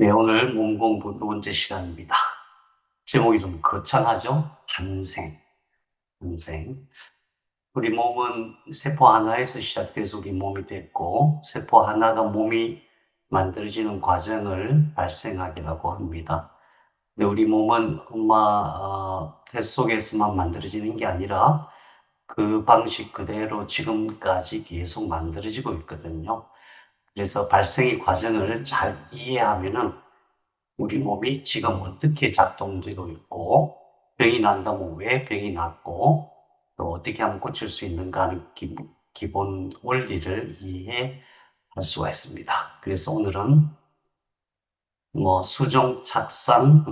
네, 오늘 몸 공부 두 번째 시간입니다. 제목이 좀 거창하죠? 탄생, 탄생. 우리 몸은 세포 하나에서 시작돼서 우리 몸이 됐고, 세포 하나가 몸이 만들어지는 과정을 발생학이라고 합니다. 근데 우리 몸은 엄마 뱃 속에서만 만들어지는 게 아니라 그 방식 그대로 지금까지 계속 만들어지고 있거든요. 그래서 발생의 과정을 잘 이해하면은 우리 몸이 지금 어떻게 작동되고 있고, 병이 난다면 왜 병이 났고, 또 어떻게 하면 고칠 수 있는가 하는 기본 원리를 이해할 수가 있습니다. 그래서 오늘은 수정, 착상,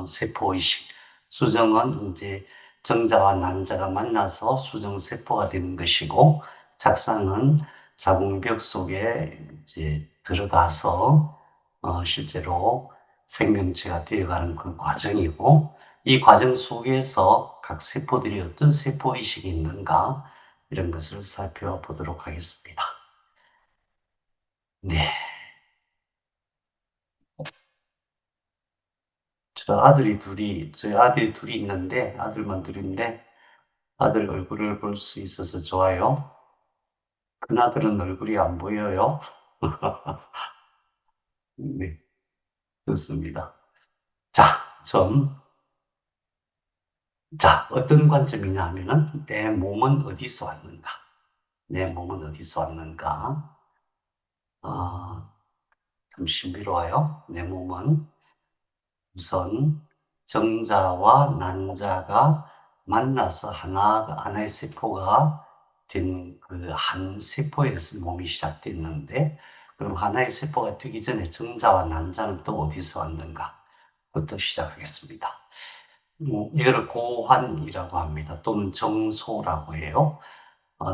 세포의식. 수정은 이제 정자와 난자가 만나서 수정세포가 되는 것이고, 착상은 자궁벽 속에 이제 들어가서 실제로 생명체가 되어가는 그 과정이고, 이 과정 속에서 각 세포들이 어떤 세포의식이 있는가, 이런 것을 살펴보도록 하겠습니다. 네. 저희 아들이 둘이 있는데, 아들만 둘인데, 아들 얼굴을 볼 수 있어서 좋아요. 큰아들은 얼굴이 안 보여요. 네, 좋습니다. 자, 어떤 관점이냐 하면은, 내 몸은 어디서 왔는가? 내 몸은 어디서 왔는가? 아, 참 신비로워요. 내 몸은 우선 정자와 난자가 만나서 하나의 세포가 된 그 한 세포에서 몸이 시작됐는데, 그럼 하나의 세포가 되기 전에 정자와 난자는 또 어디서 왔는가? 부터 시작하겠습니다. 이거를 고환이라고 합니다. 또는 정소라고 해요.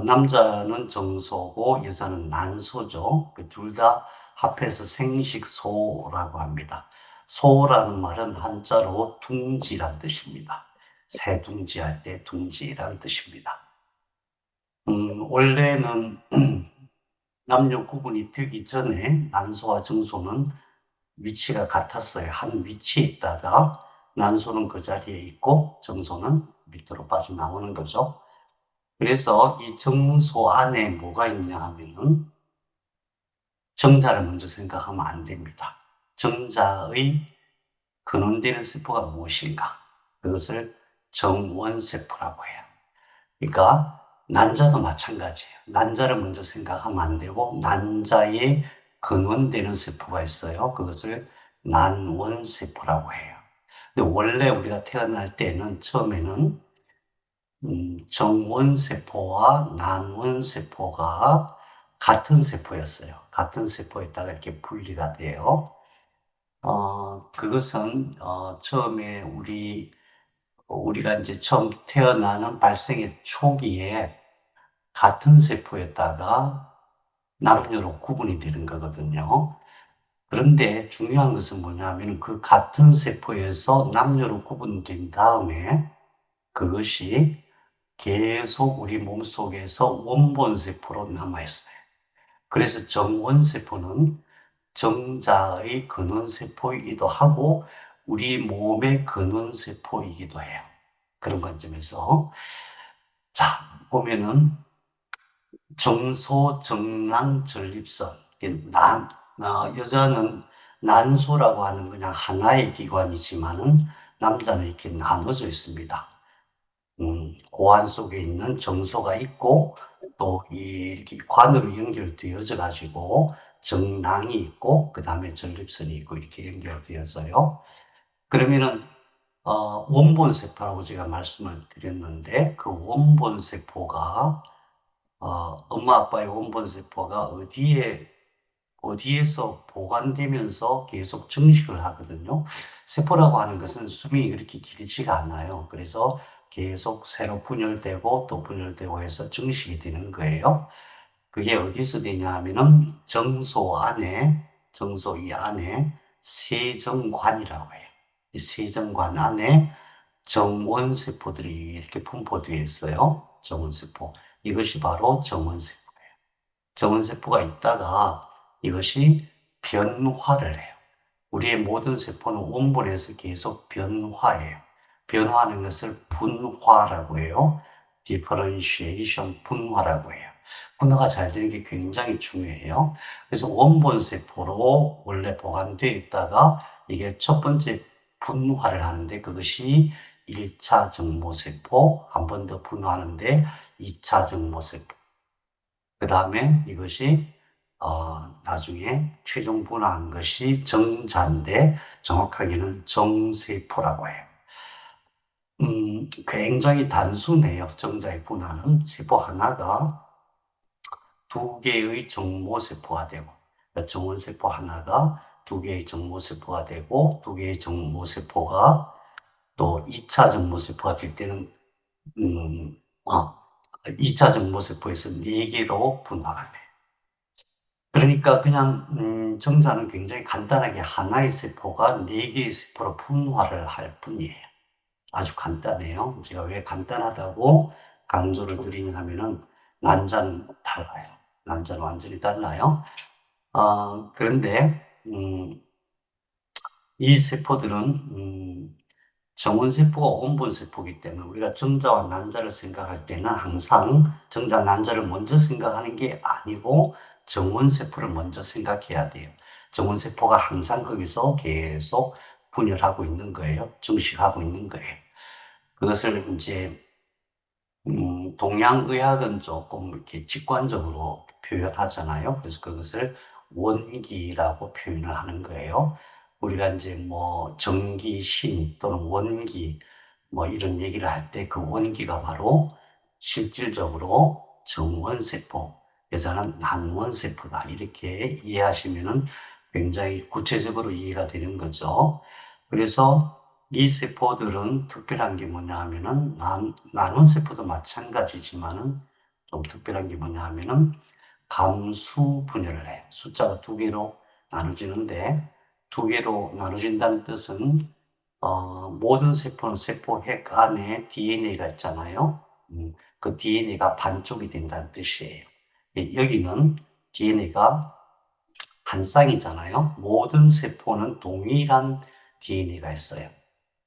남자는 정소고 여자는 난소죠. 둘 다 합해서 생식소라고 합니다. 소라는 말은 한자로 둥지란 뜻입니다. 새둥지 할 때 둥지란 뜻입니다. 원래는 남녀 구분이 되기 전에 난소와 정소는 위치가 같았어요. 한 위치에 있다가 난소는 그 자리에 있고 정소는 밑으로 빠져나오는 거죠. 그래서 이 정소 안에 뭐가 있냐 하면은 정자를 먼저 생각하면 안 됩니다. 정자의 근원되는 세포가 무엇인가? 그것을 정원세포라고 해요. 그러니까 난자도 마찬가지예요. 난자를 먼저 생각하면 안 되고 난자의 근원되는 세포가 있어요. 그것을 난원세포라고 해요. 근데 원래 우리가 태어날 때는 처음에는 정원세포와 난원세포가 같은 세포였어요. 같은 세포에다가 이렇게 분리가 돼요. 그것은 처음에 우리가 이제 처음 태어나는 발생의 초기에 같은 세포에다가 남녀로 구분이 되는 거거든요. 그런데 중요한 것은 뭐냐면 그 같은 세포에서 남녀로 구분된 다음에 그것이 계속 우리 몸속에서 원본세포로 남아있어요. 그래서 정원세포는 정자의 근원세포이기도 하고 우리 몸의 근원세포이기도 해요. 그런 관점에서 자 보면은 정소, 정랑, 전립선 여자는 난소라고 하는 그냥 하나의 기관이지만은 남자는 이렇게 나눠져 있습니다. 고환 속에 있는 정소가 있고 또 이렇게 관으로 연결되어져 가지고 정랑이 있고 그 다음에 전립선이 있고 이렇게 연결되어져요. 그러면은 원본 세포라고 제가 말씀을 드렸는데 그 원본 세포가 엄마 아빠의 원본 세포가 어디에서 보관되면서 계속 증식을 하거든요. 세포라고 하는 것은 수명이 그렇게 길지가 않아요. 그래서 계속 새로 분열되고 또 분열되고 해서 증식이 되는 거예요. 그게 어디서 되냐 하면은 정소 이 안에 세정관이라고 해요. 이 세정관 안에 정원세포들이 이렇게 분포되어 있어요. 정원세포. 이것이 바로 정원세포가 있다가 이것이 변화를 해요. 우리의 모든 세포는 원본에서 계속 변화해요. 변화하는 것을 분화라고 해요. differentiation, 분화라고 해요. 분화가 잘 되는 게 굉장히 중요해요. 그래서 원본 세포로 원래 보관되어 있다가 이게 첫 번째 분화를 하는데 그것이 1차 정모세포, 한 번 더 분화하는데 2차 정모세포. 그 다음에 이것이 나중에 최종 분화한 것이 정자인데 정확하게는 정세포라고 해요. 굉장히 단순해요. 정자의 분화는 세포 하나가 두 개의 정모세포가 되고 정원세포 하나가 두 개의 정모세포가 되고 두 개의 정모세포가 또 2차 정모세포가 될 때는 2차 정모세포에서 4개로 분화가 돼요. 그러니까 그냥 정자는 굉장히 간단하게 하나의 세포가 4개의 세포로 분화를 할 뿐이에요. 아주 간단해요. 제가 왜 간단하다고 강조를 드리냐 하면은 난자는 달라요. 난자는 완전히 달라요. 그런데 이 세포들은 정원세포가 원본세포이기 때문에 우리가 정자와 난자를 생각할 때는 항상 정자, 난자를 먼저 생각하는 게 아니고 정원세포를 먼저 생각해야 돼요. 정원세포가 항상 거기서 계속 분열하고 있는 거예요. 증식하고 있는 거예요. 그것을 이제 동양의학은 조금 이렇게 직관적으로 표현하잖아요. 그래서 그것을 원기라고 표현을 하는 거예요. 우리가 이제 뭐 정기, 신 또는 원기 뭐 이런 얘기를 할 때 그 원기가 바로 실질적으로 정원세포, 여자는 난원세포다. 이렇게 이해하시면은 굉장히 구체적으로 이해가 되는 거죠. 그래서 이 세포들은 특별한 게 뭐냐 하면은 나눈 세포도 마찬가지지만은 좀 특별한 게 뭐냐 하면은 감수 분열을 해요. 숫자가 두 개로 나눠지는데 두 개로 나눠진다는 뜻은 모든 세포는 세포 핵 안에 DNA가 있잖아요. 그 DNA가 반쪽이 된다는 뜻이에요. 여기는 DNA가 한 쌍이잖아요. 모든 세포는 동일한 DNA가 있어요.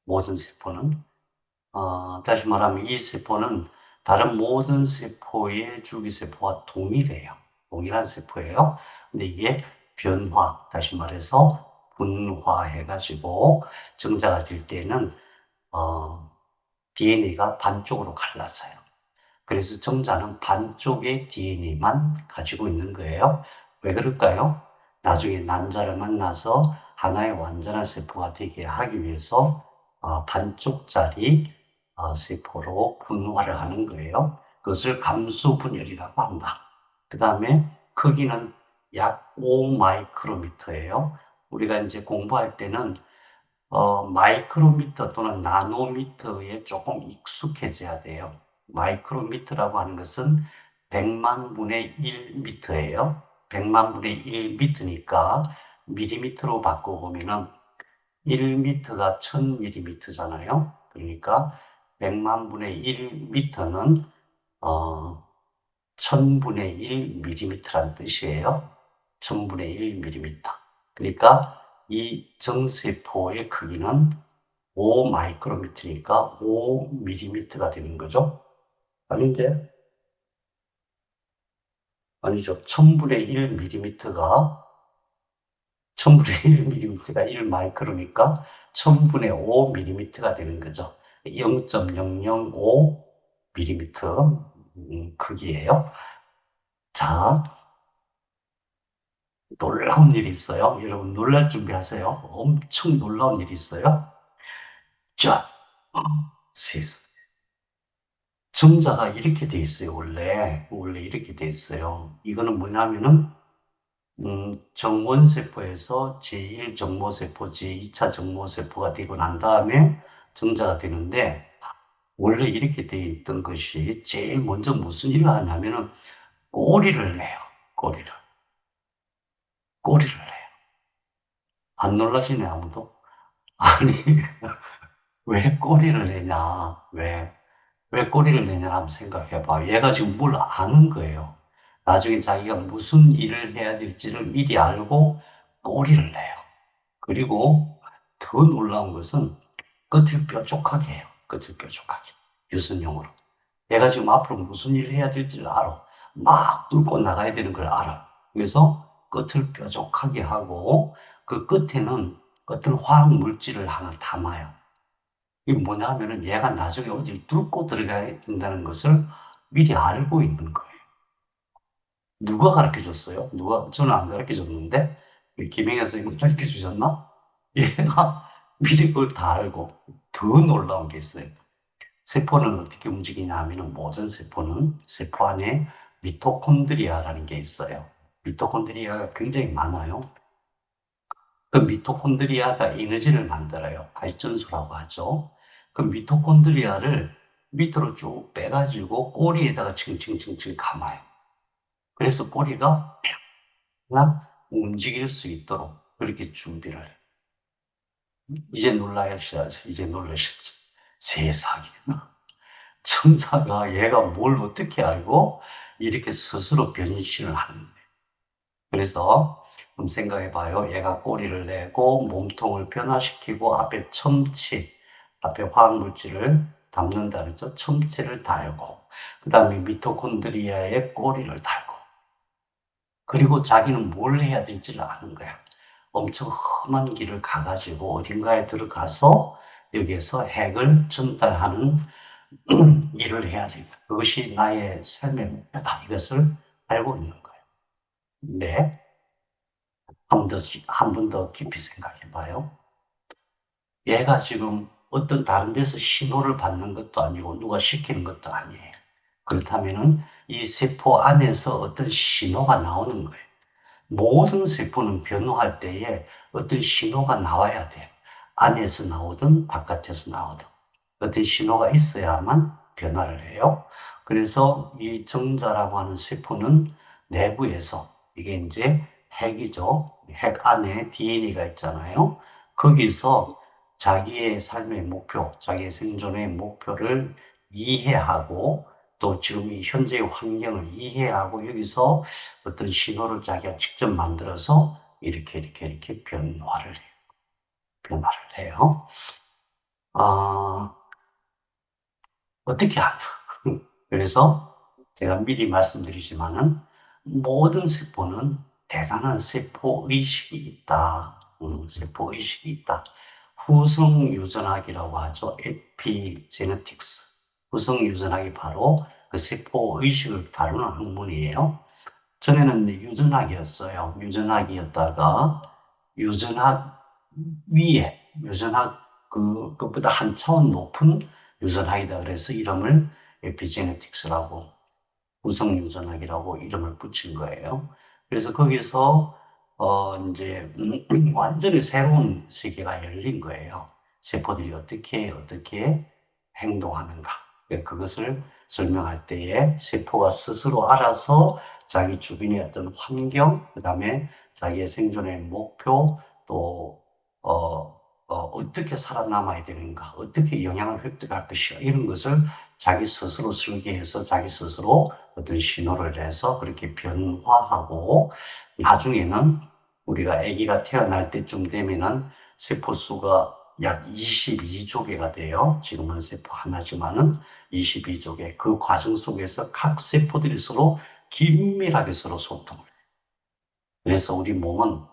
모든 세포는. 다시 말하면 이 세포는 다른 모든 세포의 줄기세포와 동일해요. 동일한 세포예요. 근데 이게 변화, 다시 말해서 분화해가지고 정자가 될 때는 DNA가 반쪽으로 갈라져요. 그래서 정자는 반쪽의 DNA만 가지고 있는 거예요. 왜 그럴까요? 나중에 난자를 만나서 하나의 완전한 세포가 되게 하기 위해서 반쪽짜리 세포로 분화를 하는 거예요. 그것을 감수분열이라고 한다. 그 다음에 크기는 약 5마이크로미터예요. 우리가 이제 공부할 때는 마이크로미터 또는 나노미터에 조금 익숙해져야 돼요. 마이크로미터라고 하는 것은 100만 분의 1미터예요. 100만 분의 1미터니까 밀리미터로 바꿔보면은 1미터가 1000밀리미터잖아요. 그러니까 100만 분의 1미터는 1000분의 1밀리미터라는 뜻이에요. 1000분의 1밀리미터. 그러니까 이 정세포의 크기는 5 마이크로미터니까 5 밀리미터가 되는 거죠. 아닌데? 아니죠. 1000분의 1 밀리미터가 1000분의 1 밀리미터가 1 마이크로니까 1000분의 5 밀리미터가 되는 거죠. 0.005 밀리미터 크기예요. 자, 놀라운 일이 있어요. 여러분 놀랄 준비하세요. 엄청 놀라운 일이 있어요. 자, 세상. 정자가 이렇게 돼 있어요. 원래 이렇게 돼 있어요. 이거는 뭐냐면은 정원세포에서 제1정모세포, 제2차 정모세포가 되고 난 다음에 정자가 되는데 원래 이렇게 돼 있던 것이 제일 먼저 무슨 일을 하냐면은 꼬리를 내요. 꼬리를. 꼬리를 내요. 안 놀라시네 아무도? 아니 왜 꼬리를 내냐? 왜 꼬리를 내냐 한번 생각해봐. 얘가 지금 뭘 아는 거예요. 나중에 자기가 무슨 일을 해야 될지를 미리 알고 꼬리를 내요. 그리고 더 놀라운 것은 끝을 뾰족하게 해요. 끝을 뾰족하게. 유선용으로. 내가 지금 앞으로 무슨 일을 해야 될지를 알아. 막 뚫고 나가야 되는 걸 알아. 그래서 끝을 뾰족하게 하고 그 끝은 화학 물질을 하나 담아요. 이게 뭐냐 하면은 얘가 나중에 어디를 뚫고 들어가야 된다는 것을 미리 알고 있는 거예요. 누가 가르쳐 줬어요? 저는 안 가르쳐 줬는데, 김영현 선생님 가르쳐 주셨나? 얘가 미리 그걸 다 알고, 더 놀라운 게 있어요. 세포는 어떻게 움직이냐 하면은 모든 세포는 세포 안에 미토콘드리아라는 게 있어요. 미토콘드리아가 굉장히 많아요. 그 미토콘드리아가 에너지를 만들어요. 발전소라고 하죠. 그 미토콘드리아를 밑으로 쭉 빼가지고 꼬리에다가 층층층층 감아요. 그래서 꼬리가 막 움직일 수 있도록 그렇게 준비를 해요. 이제 놀라셔야죠. 이제 놀라셔야죠. 세상에. 천사가 얘가 뭘 어떻게 알고 이렇게 스스로 변신을 하는 거예요. 그래서 좀 생각해 봐요. 얘가 꼬리를 내고 몸통을 변화시키고 앞에 화학물질을 담는다 그랬죠. 첨체를 달고 그 다음에 미토콘드리아에 꼬리를 달고 그리고 자기는 뭘 해야 될지를 아는 거야. 엄청 험한 길을 가가지고 어딘가에 들어가서 여기에서 핵을 전달하는 일을 해야 된다. 그것이 나의 삶의 목표다. 이것을 알고 있는 거예요. 네. 한 번 더 깊이 생각해 봐요. 얘가 지금 어떤 다른 데서 신호를 받는 것도 아니고 누가 시키는 것도 아니에요. 그렇다면은 이 세포 안에서 어떤 신호가 나오는 거예요. 모든 세포는 변화할 때에 어떤 신호가 나와야 돼요. 안에서 나오든 바깥에서 나오든 어떤 신호가 있어야만 변화를 해요. 그래서 이 정자라고 하는 세포는 내부에서 이게 이제 핵이죠. 핵 안에 DNA가 있잖아요. 거기서 자기의 삶의 목표, 자기의 생존의 목표를 이해하고 또 지금 이 현재의 환경을 이해하고 여기서 어떤 신호를 자기가 직접 만들어서 이렇게 변화를 해요. 아, 어떻게 하냐. 그래서 제가 미리 말씀드리지만은 모든 세포는 대단한 세포 의식이 있다. 세포 의식이 있다. 후성 유전학이라고 하죠. 에피제네틱스. 후성 유전학이 바로 그 세포 의식을 다루는 학문이에요. 전에는 유전학이었어요. 유전학이었다가 유전학 그것보다 한 차원 높은 유전학이다. 그래서 이름을 에피제네틱스라고, 구성 유전학이라고 이름을 붙인 거예요. 그래서 거기서, 이제, 완전히 새로운 세계가 열린 거예요. 세포들이 어떻게 행동하는가. 그것을 설명할 때에 세포가 스스로 알아서 자기 주변의 어떤 환경, 그 다음에 자기의 생존의 목표, 또, 어떻게 살아남아야 되는가, 어떻게 영향을 획득할 것이야, 이런 것을 자기 스스로 설계해서 자기 스스로 어떤 신호를 내서 그렇게 변화하고, 나중에는 우리가 아기가 태어날 때쯤 되면은 세포 수가 약 22조 개가 돼요. 지금은 세포 하나지만은 22조 개. 그 과정 속에서 각 세포들이 서로 긴밀하게 서로 소통을 해요. 그래서 우리 몸은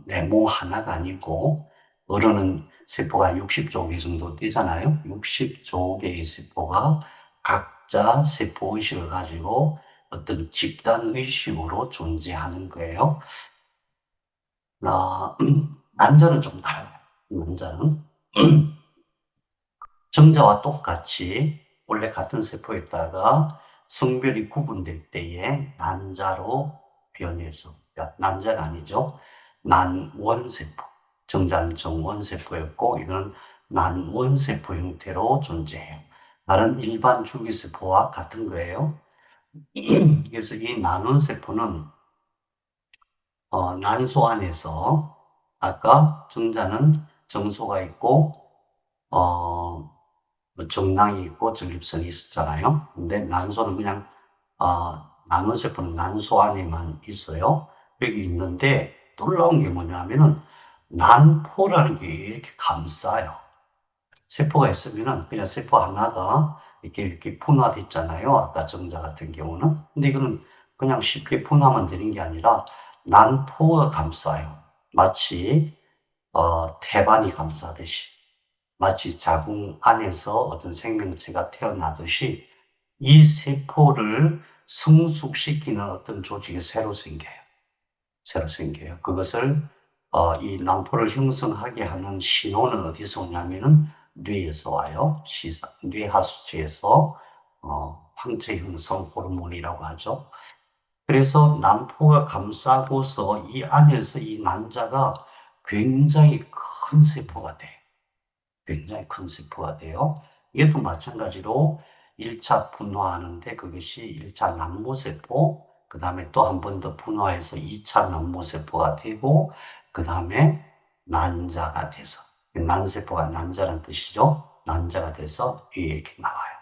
내 몸 하나가 아니고, 어른은 세포가 60조 개 정도 되잖아요. 60조 개의 세포가 각자 세포 의식을 가지고 어떤 집단 의식으로 존재하는 거예요. 난자는 좀 달라요. 난자는 정자와 똑같이 원래 같은 세포에다가 성별이 구분될 때에 난자로 변해서, 그러니까 난자가 아니죠. 난원세포. 정자는 정원세포였고 이건 난원세포 형태로 존재해요. 다른 일반 줄기세포와 같은 거예요. 그래서 이 난원세포는 난소 안에서 아까 정자는 정소가 있고 어, 정낭이 있고 전립선이 있었잖아요. 근데 난소는 그냥 난원세포는 난소 안에만 있어요. 여기 있는데 놀라운 게 뭐냐면은 난포라는 게 이렇게 감싸요. 세포가 있으면은 그냥 세포 하나가 이렇게 분화됐잖아요. 아까 정자 같은 경우는. 근데 이거는 그냥 쉽게 분화만 되는 게 아니라 난포가 감싸요. 마치 태반이 감싸듯이. 마치 자궁 안에서 어떤 생명체가 태어나듯이 이 세포를 성숙시키는 어떤 조직이 새로 생겨요. 새로 생겨요. 그것을 이 낭포를 형성하게 하는 신호는 어디서 오냐면은 뇌에서 와요. 뇌하수체에서 황체 형성 호르몬이라고 하죠. 그래서 난포가 감싸고서 이 안에서 이 난자가 굉장히 큰 세포가 돼. 굉장히 큰 세포가 돼요. 이것도 마찬가지로 1차 분화하는데 그것이 1차 난모세포, 그 다음에 또 한 번 더 분화해서 2차 난모세포가 되고, 그 다음에 난자가 돼서, 난세포가 난자라는 뜻이죠. 난자가 돼서 이렇게 나와요.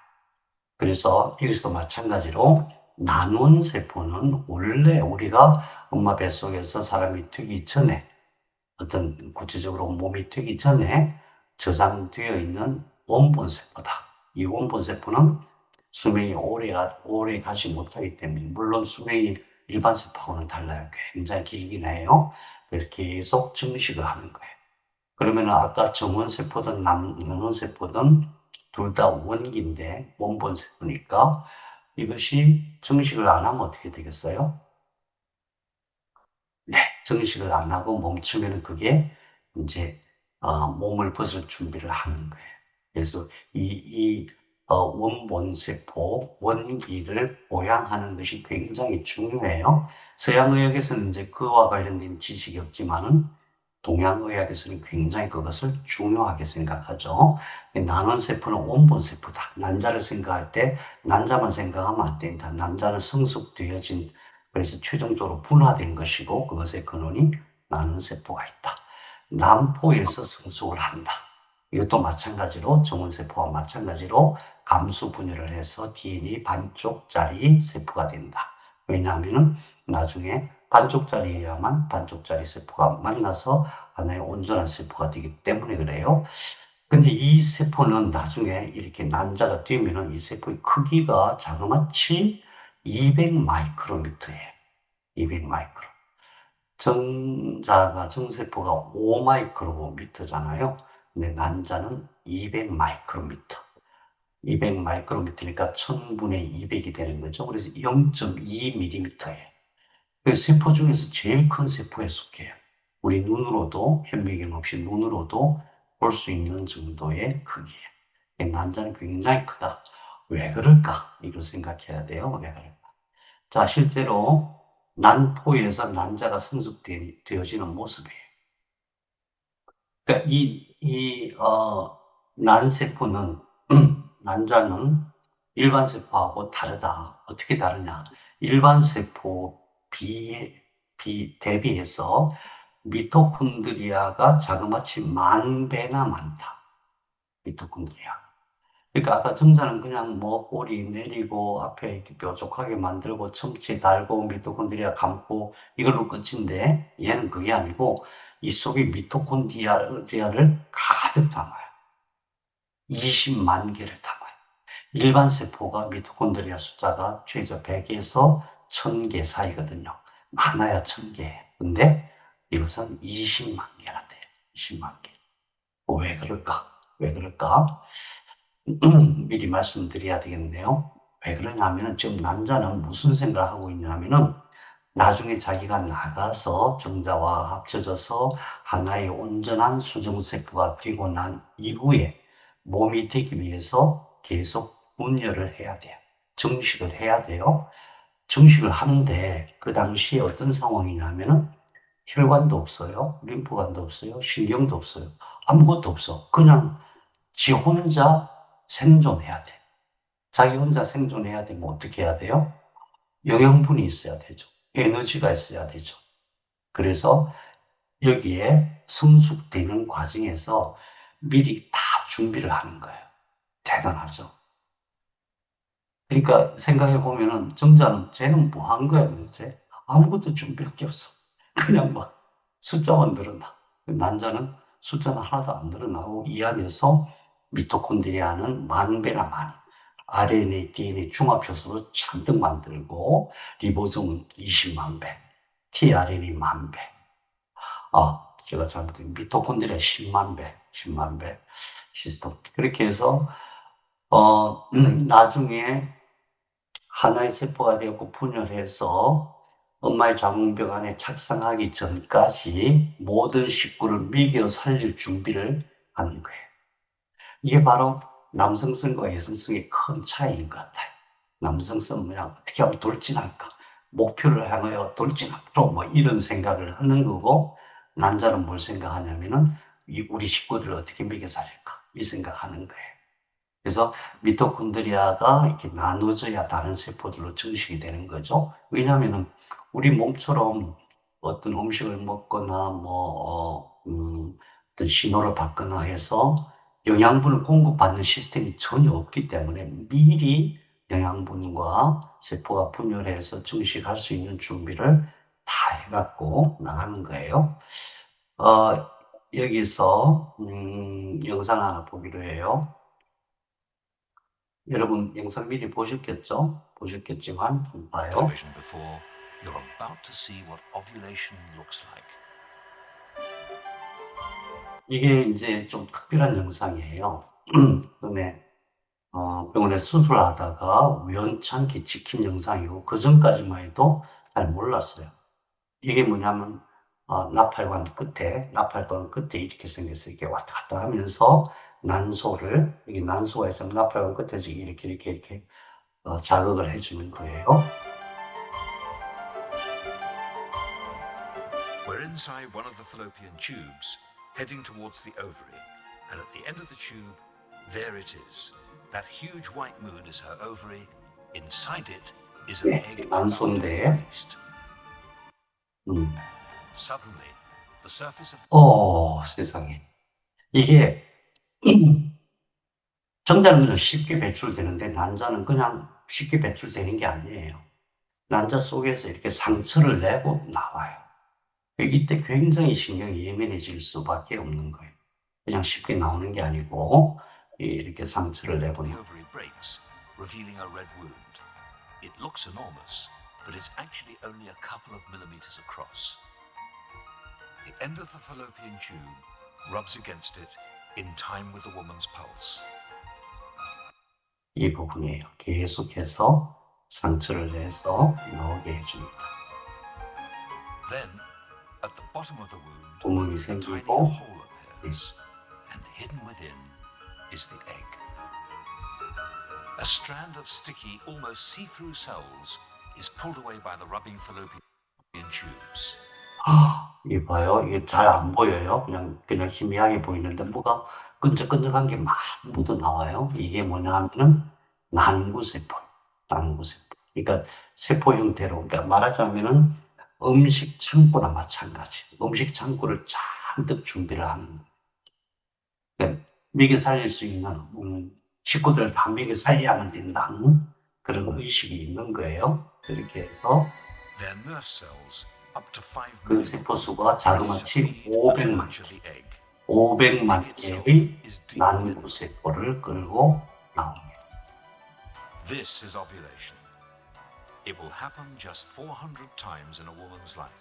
그래서 여기서 마찬가지로 난원세포는 원래 우리가 엄마 뱃속에서 사람이 되기 전에 어떤 구체적으로 몸이 되기 전에 저장되어 있는 원본세포다. 이 원본세포는 수명이 오래 가지 못하기 때문에, 물론 수명이 일반 세포하고는 달라요. 굉장히 길긴 해요. 그래서 계속 증식을 하는 거예요. 그러면 아까 정원세포든 남원세포든 둘 다 원기인데 원본세포니까 이것이 증식을 안 하면 어떻게 되겠어요? 네, 정식을 안 하고 멈추면 그게 이제 몸을 벗을 준비를 하는 거예요. 그래서 이 원본세포, 원기를 보양하는 것이 굉장히 중요해요. 서양의학에서는 이제 그와 관련된 지식이 없지만은 동양의학에서는 굉장히 그것을 중요하게 생각하죠. 난원세포는 원본세포다. 난자를 생각할 때 난자만 생각하면 안 된다. 난자는 성숙되어진, 그래서 최종적으로 분화된 것이고 그것의 근원이 난원세포가 있다. 난포에서 성숙을 한다. 이것도 마찬가지로 정원세포와 마찬가지로 감수 분열을 해서 DNA 반쪽짜리 세포가 된다. 왜냐하면 나중에 반쪽짜리여야만 반쪽짜리 세포가 만나서 하나의 온전한 세포가 되기 때문에 그래요. 근데 이 세포는 나중에 이렇게 난자가 되면은 이 세포의 크기가 자그마치 200 마이크로미터예요. 200 마이크로. 정세포가 5 마이크로미터잖아요. 근데 난자는 200 마이크로미터. 200 마이크로미터니까 1000분의 200이 되는 거죠. 그래서 0.2mm예요. 세포 중에서 제일 큰 세포에 속해요. 우리 눈으로도, 현미경 없이 눈으로도 볼 수 있는 정도의 크기예요. 난자는 굉장히 크다. 왜 그럴까? 이걸 생각해야 돼요. 왜 그럴까? 자, 실제로 난포에서 난자가 성숙되어지는 모습이에요. 그러니까 난세포는, 난자는 일반 세포하고 다르다. 어떻게 다르냐? 일반 세포 대비해서 미토콘드리아가 자그마치 10,000배나 많다. 미토콘드리아. 그러니까 아까 정자는 그냥 뭐 꼬리 내리고 앞에 이렇게 뾰족하게 만들고 첨체 달고 미토콘드리아 감고 이걸로 끝인데 얘는 그게 아니고 이 속에 미토콘드리아를 가득 담아요. 20만 개를 담아요. 일반 세포가 미토콘드리아 숫자가 최저 100에서 1000개 사이거든요. 많아야 1000개. 근데 이것은 20만 개나 돼요. 20만 개. 왜 그럴까? 왜 그럴까? 미리 말씀드려야 되겠네요. 왜 그러냐면은 지금 남자는 무슨 생각을 하고 있냐면은 나중에 자기가 나가서 정자와 합쳐져서 하나의 온전한 수정세포가 되고 난 이후에 몸이 되기 위해서 계속 분열을 해야 돼요. 증식을 해야 돼요. 증식을 하는데 그 당시에 어떤 상황이냐면은 혈관도 없어요. 림프관도 없어요. 신경도 없어요. 아무것도 없어. 그냥 지 혼자 생존해야 돼. 자기 혼자 생존해야 되면 어떻게 해야 돼요? 영양분이 있어야 되죠. 에너지가 있어야 되죠. 그래서 여기에 성숙되는 과정에서 미리 다 준비를 하는 거예요. 대단하죠. 그러니까 생각해 보면은 정자는 쟤는 뭐 한 거야 도대체? 아무것도 준비할 게 없어. 그냥 막 숫자만 늘어나. 난자는 숫자는 하나도 안 늘어나고 이 안에서 미토콘드리아는 만 배나 많이 RNA, DNA 중합효소로 잔뜩 만들고 리보솜은 20만 배, tRNA 만 배. 제가 잘못된 미토콘드리아 10만 배, 10만 배 시스템. 그렇게 해서 나중에 하나의 세포가 되었고 분열해서 엄마의 자궁벽 안에 착상하기 전까지 모든 식구를 먹여 살릴 준비를 하는 거예요. 이게 바로 남성성과 여성성의 큰 차이인 것 같아요. 남성성은 그냥 어떻게 하면 돌진할까? 목표를 향하여 돌진하도록 뭐 이런 생각을 하는 거고, 남자는 뭘 생각하냐면은 우리 식구들을 어떻게 먹여 살릴까? 이 생각하는 거예요. 그래서 미토콘드리아가 이렇게 나눠져야 다른 세포들로 증식이 되는 거죠. 왜냐하면 우리 몸처럼 어떤 음식을 먹거나 어떤 신호를 받거나 해서 영양분을 공급받는 시스템이 전혀 없기 때문에 미리 영양분과 세포가 분열해서 증식할 수 있는 준비를 다 해갖고 나가는 거예요. 여기서 영상 하나 보기로 해요. 여러분 영상 미리 보셨겠죠? 보셨겠지만 봐요. television before, you're about to see what ovulation looks like. 이게 이제 좀 특별한 영상이에요. 근데 병원에 수술하다가 우연찮게 찍힌 영상이고 그 전까지만 해도 잘 몰랐어요. 이게 뭐냐면 나팔관 끝에 이렇게 생겨서 이렇게 왔다 갔다 하면서 난소를 여기 난소가 있으면 나팔관 끝에서 이렇게 자극을 해주는 거예요. We're inside one of the fallopian tubes, heading towards the ovary, and at the end of the tube, there it is. That huge white moon is her ovary. Inside it is an egg about to be released. Suddenly, the surface of 세상에. 이게 정자는 그냥 쉽게 배출되는데 난자는 그냥 쉽게 배출되는 게 아니에요. 난자 속에서 이렇게 상처를 내고 나와요. 이때 굉장히 신경이 예민해질 수밖에 없는 거예요. 그냥 쉽게 나오는 게 아니고 이렇게 상처를 내고 the ovary breaks, revealing a red wound. It looks enormous, but it's actually only a couple of millimeters across. The end of the fallopian tube rubs against it in time with the woman's pulse. 이 부분이에요. 계속해서 상처를 내서 나오게 해줍니다. Then, at the bottom of the wound, 구멍이 a tiny 생기고 hole appears, and hidden within is the egg. A strand of sticky, almost see-through cells is pulled away by the rubbing fallopian tubes. 이 봐요. 이게 잘 안 보여요. 그냥 희미하게 보이는데 뭐가 끈적끈적한 게 막 묻어 나와요. 이게 뭐냐 하면은 난구세포. 그러니까 세포 형태로, 그러니까 말하자면은 음식 창고나 마찬가지. 음식 창고를 잔뜩 준비를 하는 거예요. 그러니까 먹여 살릴 수 있는 식구들을 다 먹여 살려야만 된다. 그런 의식이 있는 거예요. 그렇게 해서 Their nurse cells, up to 5 그 million, 세포 수가 자그마치 feed and 500만 nurture the egg. 500만 개의 난구세포를 끌고 나옵니다. This is ovulation. It will happen just 400 times in a woman's life.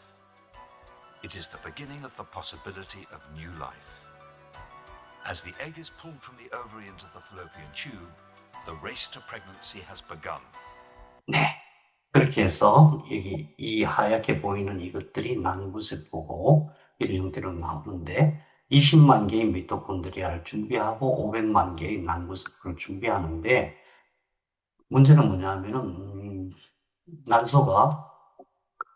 It is the beginning of the possibility of new life. As the egg is pulled from the ovary into the fallopian tube, the race to pregnancy has begun. 네. 그렇게 해서 여기 이 하얗게 보이는 이것들이 난구세포고 이런 형태로 나오는데 20만 개의 미토콘드리아를 준비하고 500만 개의 난구세포를 준비하는데 문제는 뭐냐면은 난소가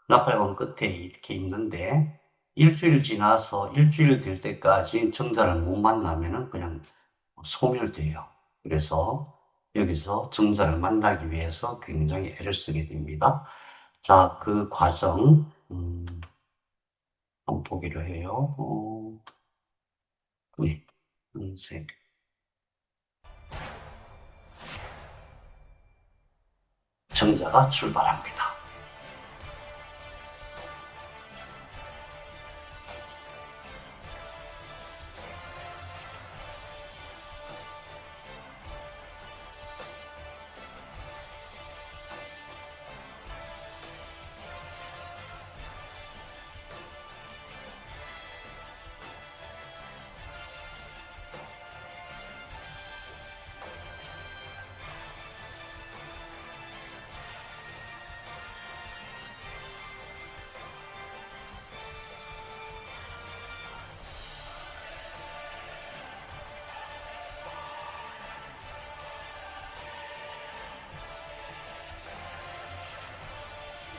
나팔관 끝에 이렇게 있는데 일주일 지나서 일주일 될 때까지 정자를 못 만나면은 그냥 소멸돼요. 그래서 여기서 정자를 만나기 위해서 굉장히 애를 쓰게 됩니다. 자, 그 과정 한번 보기로 해요. 네, 색. 정자가 출발합니다.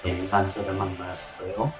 네, 난자를 만났어요.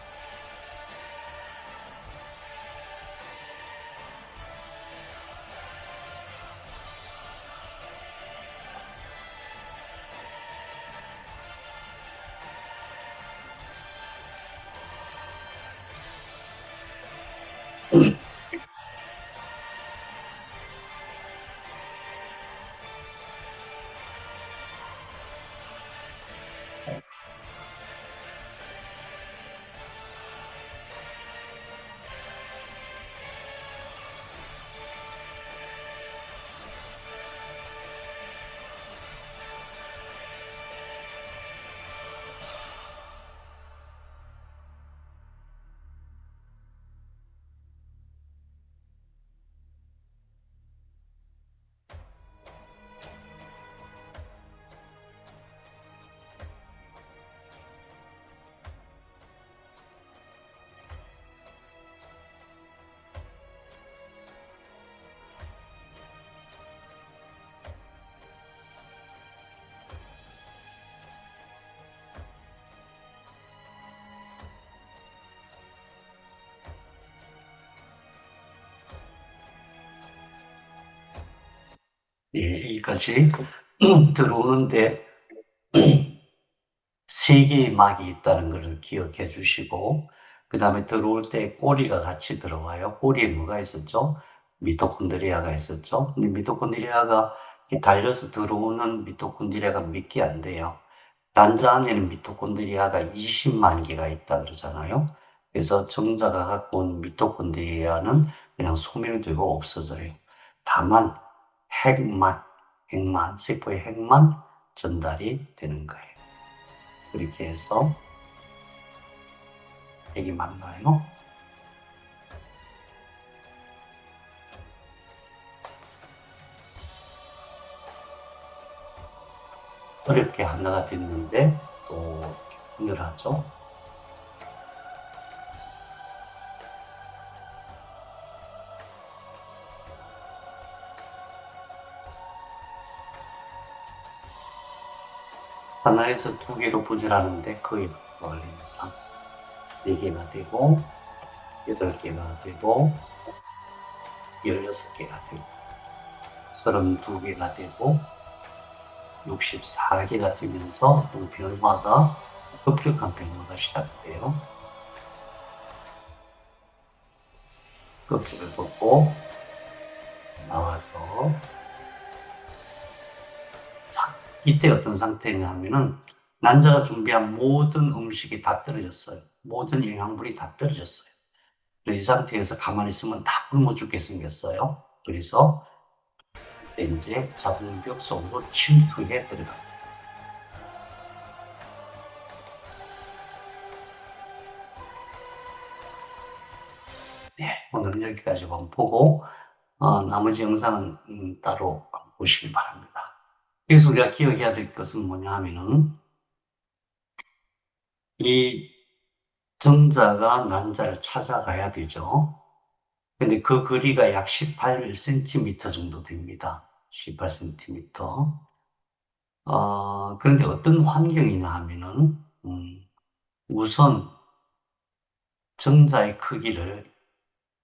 예, 여기까지 들어오는데 세 개의 막이 있다는 것을 기억해 주시고, 그 다음에 들어올 때 꼬리가 같이 들어와요. 꼬리에 뭐가 있었죠? 미토콘드리아가 있었죠. 근데 미토콘드리아가 달려서 들어오는 미토콘드리아가 몇 개 안 돼요. 난자 안에는 미토콘드리아가 20만 개가 있다 그러잖아요. 그래서 정자가 갖고 온 미토콘드리아는 그냥 소멸되고 없어져요. 다만 핵만, 세포의 핵만 전달이 되는 거예요. 그렇게 해서 핵이 맞나요? 어렵게 하나가 됐는데 또 분열하죠. 하나에서 두 개로 분열하는데 거의 걸립니다. 4개가 되고 8개가 되고 16개가 되고 32개가 되고 64개가 되면서 어떤 변화가, 급격한 변화가 시작돼요. 껍질을 벗고 나와서, 자, 이때 어떤 상태냐 하면은 난자가 준비한 모든 음식이 다 떨어졌어요. 모든 영양분이 다 떨어졌어요. 이 상태에서 가만히 있으면 다 굶어 죽게 생겼어요. 그래서 이제 자궁벽 속으로 침투해 들어갑니다. 네, 오늘은 여기까지만 보고 나머지 영상은 따로 보시기 바랍니다. 여기서 우리가 기억해야 될 것은 뭐냐 하면은 이 정자가 난자를 찾아가야 되죠. 근데 그 거리가 약 18cm 정도 됩니다. 18cm. 그런데 어떤 환경이냐 하면은 우선 정자의 크기를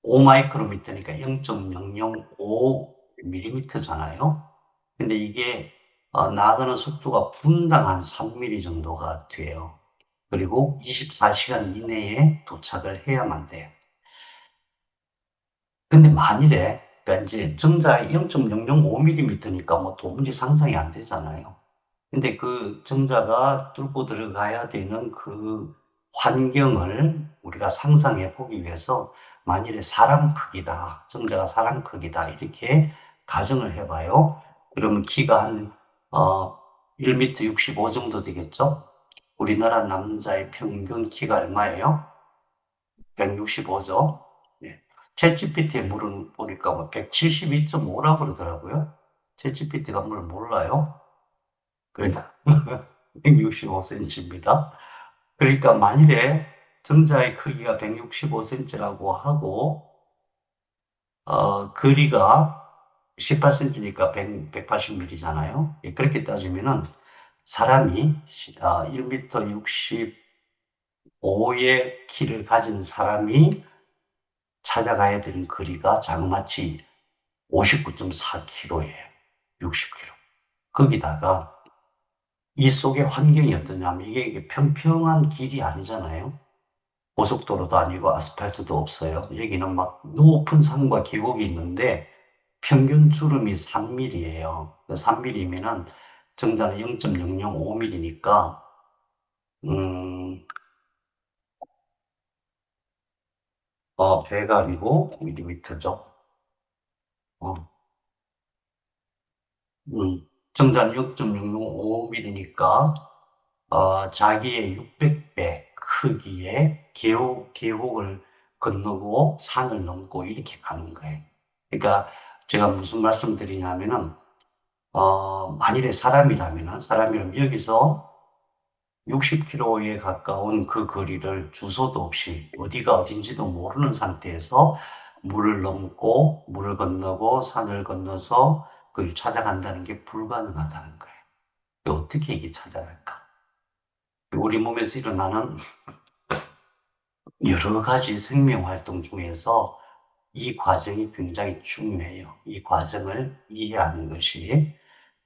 5마이크로미터니까 0.005mm잖아요. 근데 이게 나가는 속도가 분당 한 3mm 정도가 돼요. 그리고 24시간 이내에 도착을 해야만 돼요. 근데 만일에, 그러니까 이제 정자의 0.005mm니까 뭐 도무지 상상이 안 되잖아요. 근데 그 정자가 뚫고 들어가야 되는 그 환경을 우리가 상상해 보기 위해서 만일에 사람 크기다, 정자가 사람 크기다, 이렇게 가정을 해봐요. 그러면 키가 한, 1m 65 정도 되겠죠? 우리나라 남자의 평균 키가 얼마예요? 165죠? 네. 챗GPT에 물어보니까 뭐 172.5라고 그러더라고요. 챗GPT가 뭘 몰라요? 그러니까 165cm입니다. 그러니까 만일에 정자의 크기가 165cm라고 하고 거리가 18cm니까 180mm잖아요. 그렇게 따지면은 사람이 1m 60, 5의 키를 가진 사람이 찾아가야 되는 거리가 자그마치 59.4km예요. 60km. 거기다가 이 속의 환경이 어떠냐면 이게 평평한 길이 아니잖아요. 고속도로도 아니고 아스팔트도 없어요. 여기는 막 높은 산과 계곡이 있는데 평균 주름이 3mm예요. 3mm면은 정자는 0.005mm니까 배가 아니고 밀리미터죠. 어, 정자는 0.005mm니까 자기의 600배 크기의 계곡을 건너고 산을 넘고 이렇게 가는 거예요. 그러니까 제가 무슨 말씀 드리냐면은 만일에 사람이라면 여기서 60km에 가까운 그 거리를 주소도 없이 어디가 어딘지도 모르는 상태에서 물을 넘고 물을 건너고 산을 건너서 그걸 찾아간다는 게 불가능하다는 거예요. 어떻게 이게 찾아갈까? 우리 몸에서 일어나는 여러 가지 생명 활동 중에서 이 과정이 굉장히 중요해요. 이 과정을 이해하는 것이.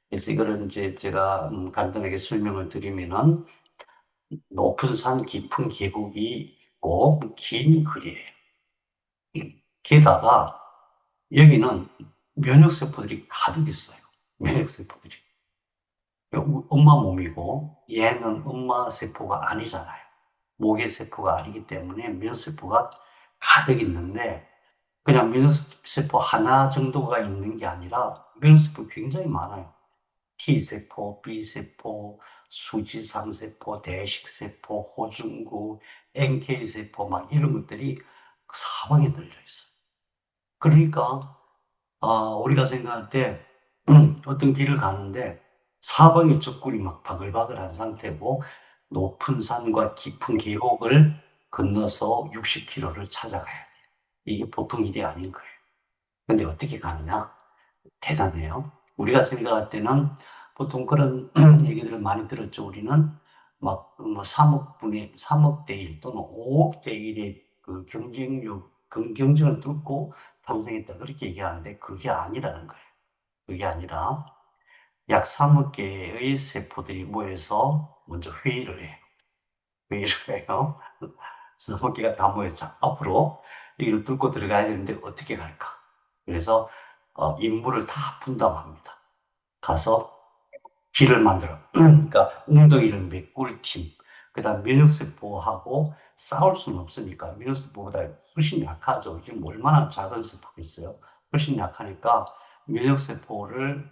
그래서 이거를 이제 제가 간단하게 설명을 드리면은 높은 산 깊은 계곡이 있고 긴 거리예요. 게다가 여기는 면역세포들이 가득 있어요. 면역세포들이. 엄마 몸이고 얘는 엄마 세포가 아니잖아요. 모계 세포가 아니기 때문에 면역세포가 가득 있는데 그냥 면역세포 하나 정도가 있는 게 아니라 면역세포 굉장히 많아요. T세포, B세포, 수지상세포, 대식세포, 호중구, NK세포 막 이런 것들이 사방에 널려 있어요. 그러니까 우리가 생각할 때 어떤 길을 가는데 사방에 적군이 막 바글바글한 상태고 높은 산과 깊은 계곡을 건너서 60km를 찾아가야 돼요. 이게 보통 일이 아닌 거예요. 근데 어떻게 가느냐? 대단해요. 우리가 생각할 때는 보통 그런 얘기들을 많이 들었죠. 우리는 막 3억 대 1 또는 5억 대 1의 그 경쟁을 뚫고 탄생했다. 그렇게 얘기하는데 그게 아니라는 거예요. 그게 아니라 약 3억 개의 세포들이 모여서 먼저 회의를 해요. 회의를 해요. 3억 개가 다 모여서 앞으로 여기를 뚫고 들어가야 되는데 어떻게 갈까? 그래서 임무를 다 분담합니다. 가서 길을 만들어. 그러니까 웅덩이를 메꿀 팀. 그 다음 면역세포하고 싸울 수는 없으니까 면역세포보다 훨씬 약하죠. 지금 얼마나 작은 세포가 있어요. 훨씬 약하니까 면역세포를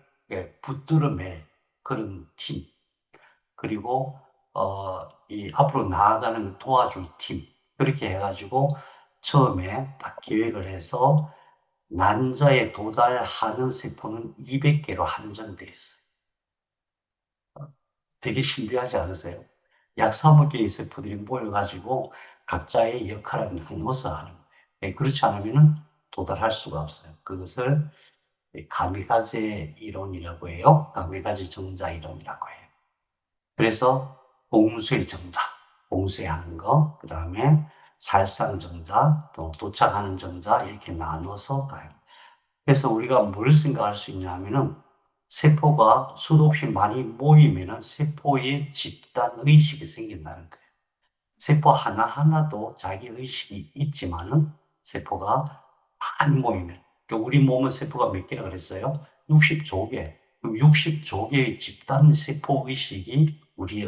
붙들어 맬 그런 팀. 그리고 이 앞으로 나아가는 도와줄 팀. 그렇게 해가지고 처음에 딱 계획을 해서 난자에 도달하는 세포는 200개로 한정되어 있어요. 되게 신비하지 않으세요? 약 3억 개의 세포들이 모여가지고 각자의 역할을 나눠서 하는 거예요. 그렇지 않으면 도달할 수가 없어요. 그것을 가미가제 이론이라고 해요. 가미가제 정자 이론이라고 해요. 그래서 공수의 정자, 공수하는 거, 그 다음에 살상 정자, 또 도착하는 정자 이렇게 나눠서 가요. 그래서 우리가 뭘 생각할 수 있냐면은 세포가 수도 없이 많이 모이면은 세포의 집단 의식이 생긴다는 거예요. 세포 하나하나도 자기 의식이 있지만은 세포가 많이 모이면, 그러니까 우리 몸은 세포가 몇 개라 그랬어요? 60조개. 60조개의 집단 세포 의식이 우리의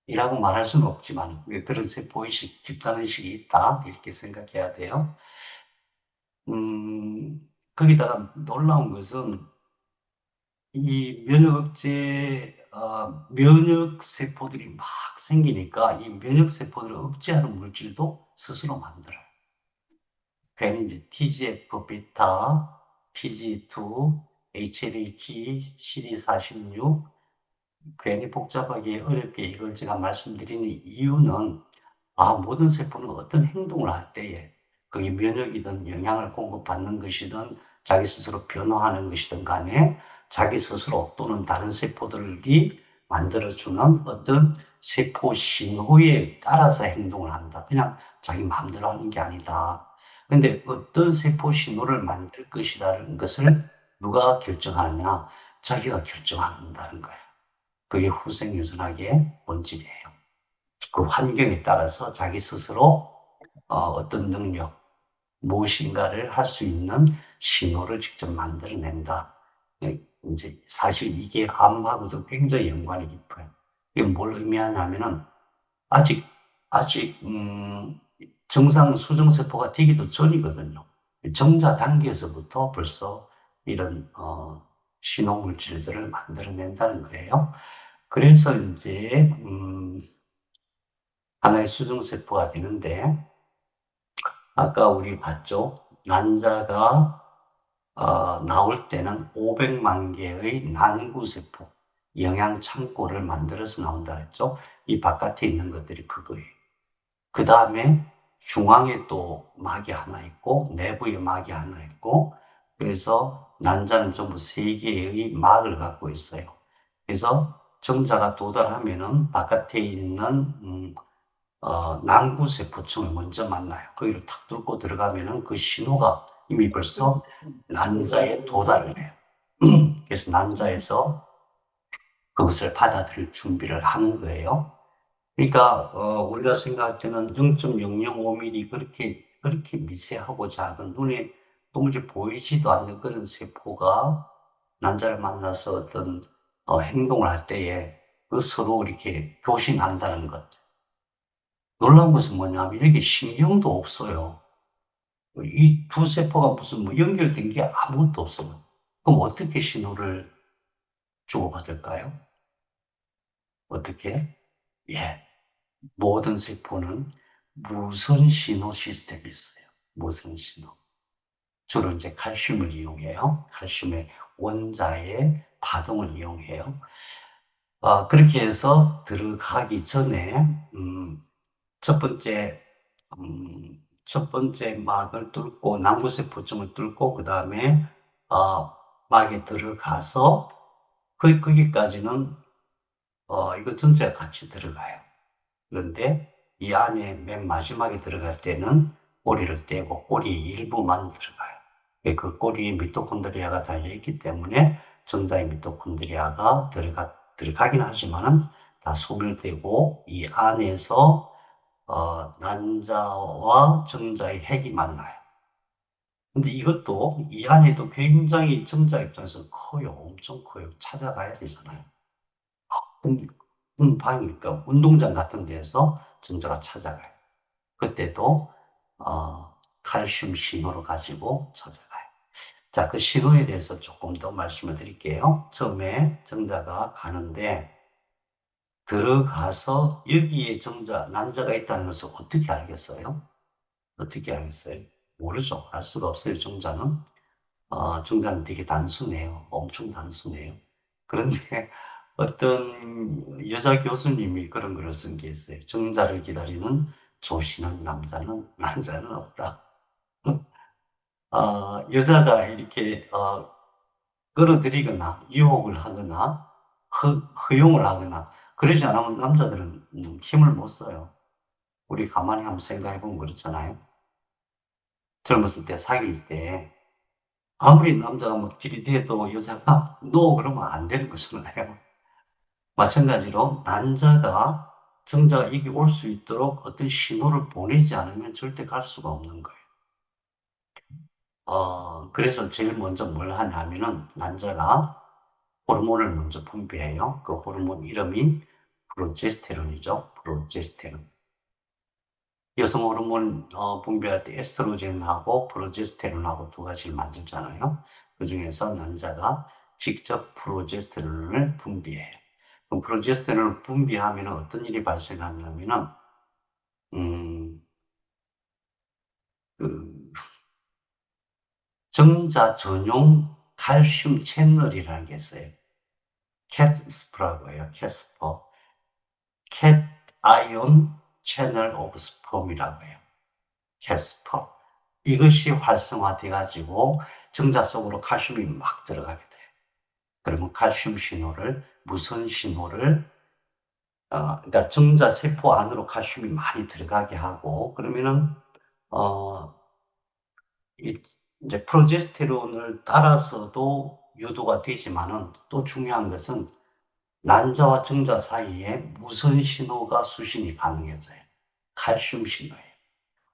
의식이라고 말할 수는 없지만 그런 세포 의식, 집단 의식이 있다 이렇게 생각해야 돼요. 거기다가 놀라운 것은 이 면역 세포들이 막 생기니까 이 면역 세포들을 억제하는 물질도 스스로 만들어요. 괜히 이제 TGF 베타, PG2, HLH, CD46 괜히 복잡하게 어렵게 이걸 제가 말씀드리는 이유는 모든 세포는 어떤 행동을 할 때에 그게 면역이든 영양을 공급받는 것이든 자기 스스로 변화하는 것이든 간에 자기 스스로 또는 다른 세포들이 만들어주는 어떤 세포 신호에 따라서 행동을 한다. 그냥 자기 마음대로 하는 게 아니다. 근데 어떤 세포 신호를 만들 것이라는 것을 누가 결정하느냐? 자기가 결정한다는 거예요. 그게 후생유전학의 본질이에요. 그 환경에 따라서 자기 스스로 어떤 능력, 무엇인가를 할 수 있는 신호를 직접 만들어낸다. 이제 사실 이게 암하고도 굉장히 연관이 깊어요. 이게 뭘 의미하냐면은 아직 정상 수정세포가 되기도 전이거든요. 정자 단계에서부터 벌써 이런 신호 물질들을 만들어낸다는 거예요. 그래서 이제 하나의 수정세포가 되는데 아까 우리 봤죠? 난자가 나올 때는 500만 개의 난구세포, 영양창고를 만들어서 나온다 했죠? 이 바깥에 있는 것들이 그거예요. 그 다음에 중앙에 또 막이 하나 있고, 내부에 막이 하나 있고, 그래서 난자는 전부 3개의 막을 갖고 있어요. 그래서 정자가 도달하면은 바깥에 있는 난구세포층을 먼저 만나요. 거기를 탁 뚫고 들어가면은 그 신호가 이미 벌써 난자에 도달을 해요. 그래서 난자에서 그것을 받아들일 준비를 하는 거예요. 그러니까 우리가 생각할 때는 0.005mm 그렇게 미세하고 작은 눈에 도무지 보이지도 않는 그런 세포가 난자를 만나서 어떤 행동을 할 때에 그 서로 이렇게 교신한다는 것. 놀라운 것은 뭐냐면 이렇게 신경도 없어요. 이 두 세포가 무슨 뭐 연결된 게 아무것도 없어요. 그럼 어떻게 신호를 주고받을까요? 어떻게? 예. 모든 세포는 무선 신호 시스템이 있어요. 무선 신호. 주로 이제 칼슘을 이용해요. 칼슘의 원자의 파동을 이용해요. 그렇게 해서 들어가기 전에, 첫 번째, 첫 번째 막을 뚫고, 남부세포층을 뚫고, 그 다음에, 막에 들어가서, 거기까지는, 이거 전체가 같이 들어가요. 그런데 이 안에 맨 마지막에 들어갈 때는 꼬리를 떼고 꼬리의 일부만 들어가요. 그 꼬리에 미토콘드리아가 달려있기 때문에 정자의 미토콘드리아가 들어가긴 하지만은 다 소멸되고 이 안에서 난자와 정자의 핵이 만나요. 근데 이것도 이 안에도 굉장히 정자 입장에서 커요. 엄청 커요. 찾아가야 되잖아요. 방이니까 운동장 같은 데에서 정자가 찾아가요. 그때도 칼슘 신호를 가지고 찾아가요. 자, 그 신호에 대해서 조금 더 말씀을 드릴게요. 처음에 정자가 가는데 들어가서 여기에 난자가 있다는 것을 어떻게 알겠어요? 어떻게 알겠어요? 모르죠. 알 수가 없어요, 정자는. 정자는 되게 단순해요. 엄청 단순해요. 그런데 어떤 여자 교수님이 그런 글을 쓴 게 있어요. 정자를 기다리는 조신한 남자는 없다. 여자가 이렇게 끌어들이거나 유혹을 하거나 허용을 하거나 그러지 않으면 남자들은 힘을 못 써요. 우리 가만히 한번 생각해 보면 그렇잖아요. 젊었을 때 사귈 때 아무리 남자가 뭐 들이대도 여자가 노 그러면 안 되는 거잖아요. 마찬가지로 난자가 정자가 여기 올 수 있도록 어떤 신호를 보내지 않으면 절대 갈 수가 없는 거예요. 그래서 제일 먼저 뭘 하냐면은 난자가 호르몬을 먼저 분비해요. 그 호르몬 이름이 프로제스테론이죠. 프로제스테론. 여성 호르몬 분비할 때 에스트로겐하고 프로제스테론하고 두 가지를 만들잖아요. 그 중에서 난자가 직접 프로제스테론을 분비해요. 그럼 프로제스테론을 분비하면 어떤 일이 발생하냐면은, 그 정자 전용 칼슘 채널이라는 게 있어요. 캣스퍼라고 해요. 캣스퍼. 캣 아이온 채널 오브 스펌이라고 해요. 캣스퍼. 이것이 활성화돼 가지고 정자 속으로 칼슘이 막 들어가게 돼요. 그러면 칼슘 신호를 무선 신호를 그러니까 정자 세포 안으로 칼슘이 많이 들어가게 하고, 그러면은, 어, 이제 프로제스테론을 따라서도 유도가 되지만은 또 중요한 것은 난자와 정자 사이에 무슨 신호가 수신이 가능해져요. 칼슘 신호예요.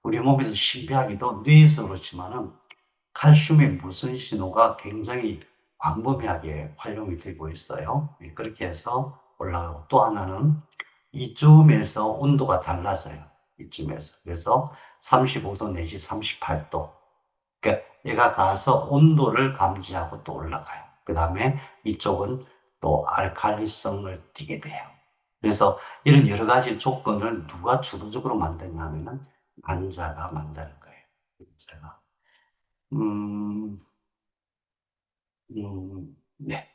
우리 몸에서 신비하게도 뇌에서 그렇지만은 칼슘의 무슨 신호가 굉장히 광범위하게 활용이 되고 있어요. 그렇게 해서 올라가고 또 하나는 이쯤에서 온도가 달라져요. 이쯤에서. 그래서 35도 내지 38도. 그러니까 얘가 가서 온도를 감지하고 또 올라가요. 그 다음에 이쪽은 또 알칼리성을 띠게 돼요. 그래서 이런 여러 가지 조건을 누가 주도적으로 만드냐면은 난자가 만드는 거예요. 난자가. 음, 네.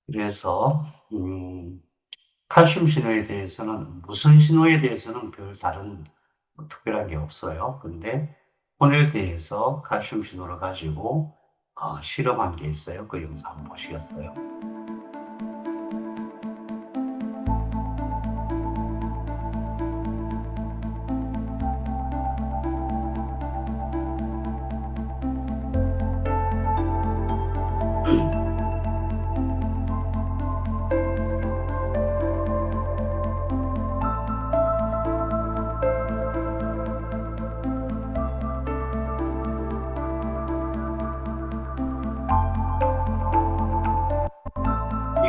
그래서, 칼슘 신호에 대해서는, 무슨 신호에 대해서는 별 다른 뭐 특별한 게 없어요. 근데 혼혈대에서 칼슘 신호를 가지고 실험한 게 있어요. 그 영상 한번 보시겠어요?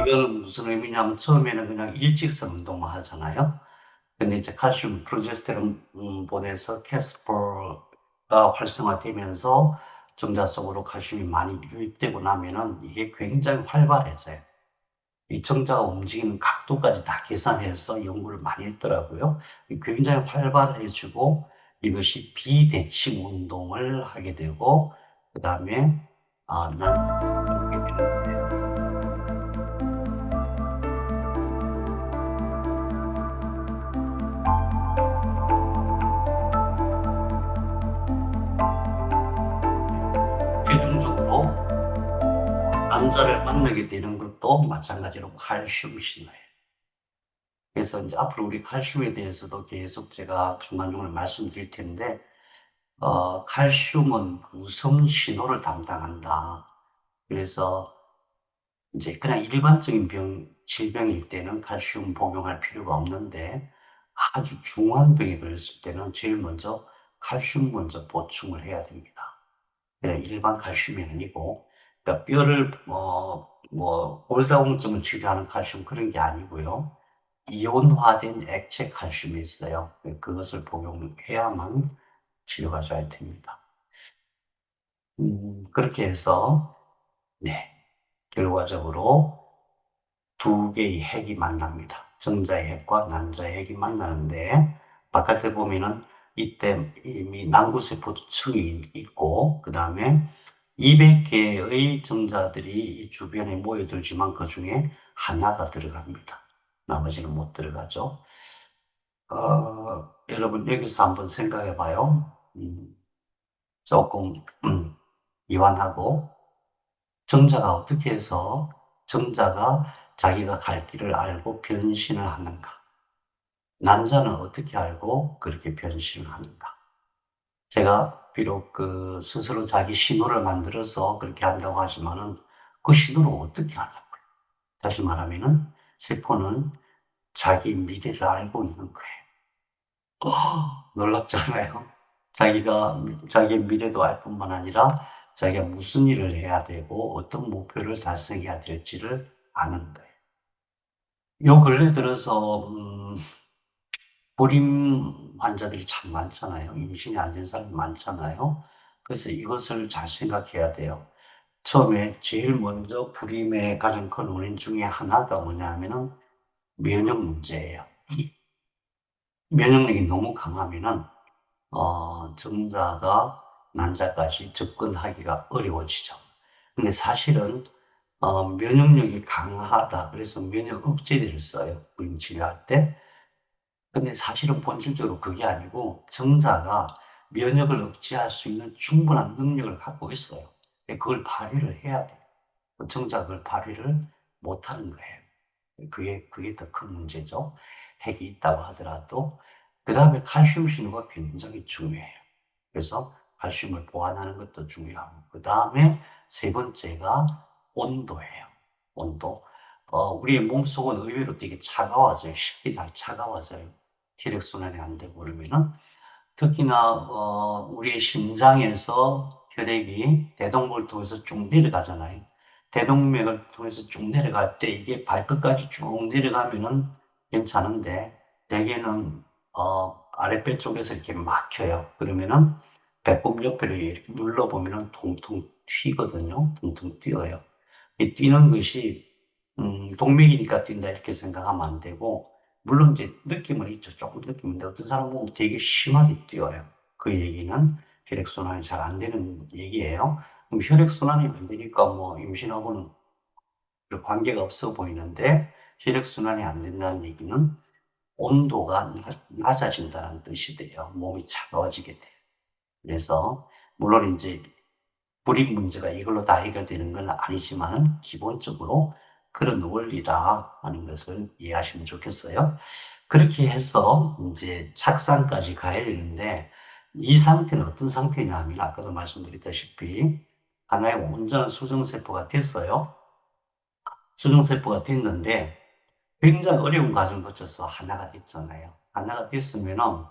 이거는 무슨 의미냐면 처음에는 그냥 일직선 운동만 하잖아요. 근데 이제 칼슘 프로제스테론 본에서 캐스퍼가 활성화되면서 정자 속으로 칼슘이 많이 유입되고 나면은 이게 굉장히 활발해져요. 이 정자가 움직이는 각도까지 다 계산해서 연구를 많이 했더라고요. 굉장히 활발해지고 이것이 비대칭 운동을 하게 되고 그 다음에 난자가 오게 되는데 최종적으로 난자를 만나게 되는 것도 마찬가지로 칼슘 신호예요. 그래서 이제 앞으로 우리 칼슘에 대해서도 계속 제가 중간중간 말씀드릴 텐데, 칼슘은 무선 신호를 담당한다. 그래서 이제 그냥 일반적인 질병일 때는 칼슘 복용할 필요가 없는데, 아주 중한 병에 걸렸을 때는 제일 먼저 칼슘 먼저 보충을 해야 됩니다. 그냥 일반 칼슘이 아니고, 그러니까 뼈를, 골다공증을 치료하는 칼슘 그런 게 아니고요. 이온화된 액체 칼슘이 있어요. 그것을 복용해야만 치료가 잘 됩니다. 그렇게 해서, 네, 결과적으로 두 개의 핵이 만납니다. 정자의 핵과 난자의 핵이 만나는데, 바깥에 보면은 이때 이미 난구세포층이 있고, 그 다음에 200개의 정자들이 이 주변에 모여들지만 그 중에 하나가 들어갑니다. 나머지는 못 들어가죠. 여러분 여기서 한번 생각해 봐요. 조금 이완하고 정자가 어떻게 해서 정자가 자기가 갈 길을 알고 변신을 하는가? 난자는 어떻게 알고 그렇게 변신을 하는가? 제가 비록 그 스스로 자기 신호를 만들어서 그렇게 한다고 하지만은 그 신호를 어떻게 하냐고요. 다시 말하면은 세포는 자기 미래를 알고 있는 거예요. 놀랍잖아요. 자기가, 자기의 미래도 알 뿐만 아니라 자기가 무슨 일을 해야 되고 어떤 목표를 달성해야 될지를 아는 거예요. 요 근래 들어서, 불임 환자들이 참 많잖아요. 임신이 안 된 사람이 많잖아요. 그래서 이것을 잘 생각해야 돼요. 처음에 제일 먼저 불임의 가장 큰 원인 중에 하나가 뭐냐면은 면역 문제예요. 면역력이 너무 강하면은 정자가 난자까지 접근하기가 어려워지죠. 근데 사실은 면역력이 강하다. 그래서 면역 억제제를 써요. 부임 치료할 때. 근데 사실은 본질적으로 그게 아니고 정자가 면역을 억제할 수 있는 충분한 능력을 갖고 있어요. 그걸 발휘를 해야 돼요. 정자가 그걸 발휘를 못하는 거예요. 그게 더 큰 문제죠. 핵이 있다고 하더라도. 그 다음에 칼슘 신호가 굉장히 중요해요. 그래서 칼슘을 보완하는 것도 중요하고, 그 다음에 세 번째가 온도예요. 온도. 우리의 몸속은 의외로 되게 차가워져요. 쉽게 잘 차가워져요. 혈액순환이 안 되고 그러면은. 특히나 우리의 심장에서 혈액이 대동맥을 통해서 쭉 내려가잖아요. 대동맥을 통해서 쭉 내려갈 때 이게 발끝까지 쭉 내려가면은 괜찮은데, 대개는 아랫배 쪽에서 이렇게 막혀요. 그러면은 배꼽 옆에를 이렇게 눌러보면은 통통 튀거든요. 통통 뛰어요. 이 뛰는 것이 동맥이니까 뛴다 이렇게 생각하면 안 되고, 물론 이제 느낌은 있죠. 조금 느낌인데 어떤 사람은 보면 되게 심하게 뛰어요. 그 얘기는 혈액순환이 잘 안 되는 얘기예요. 그럼 혈액순환이 안 되니까 뭐 임신하고는 별 관계가 없어 보이는데, 혈액순환이 안 된다는 얘기는 온도가 낮아진다는 뜻이 돼요. 몸이 차가워지게 돼요. 그래서 물론 이제 불임 문제가 이걸로 다 해결되는 건 아니지만 기본적으로 그런 원리다 하는 것을 이해하시면 좋겠어요. 그렇게 해서 이제 착상까지 가야 되는데, 이 상태는 어떤 상태냐면 아까도 말씀드렸다시피 하나의 온전한 수정세포가 됐어요. 수정세포가 됐는데 굉장히 어려운 과정을 거쳐서 하나가 됐잖아요. 하나가 됐으면은,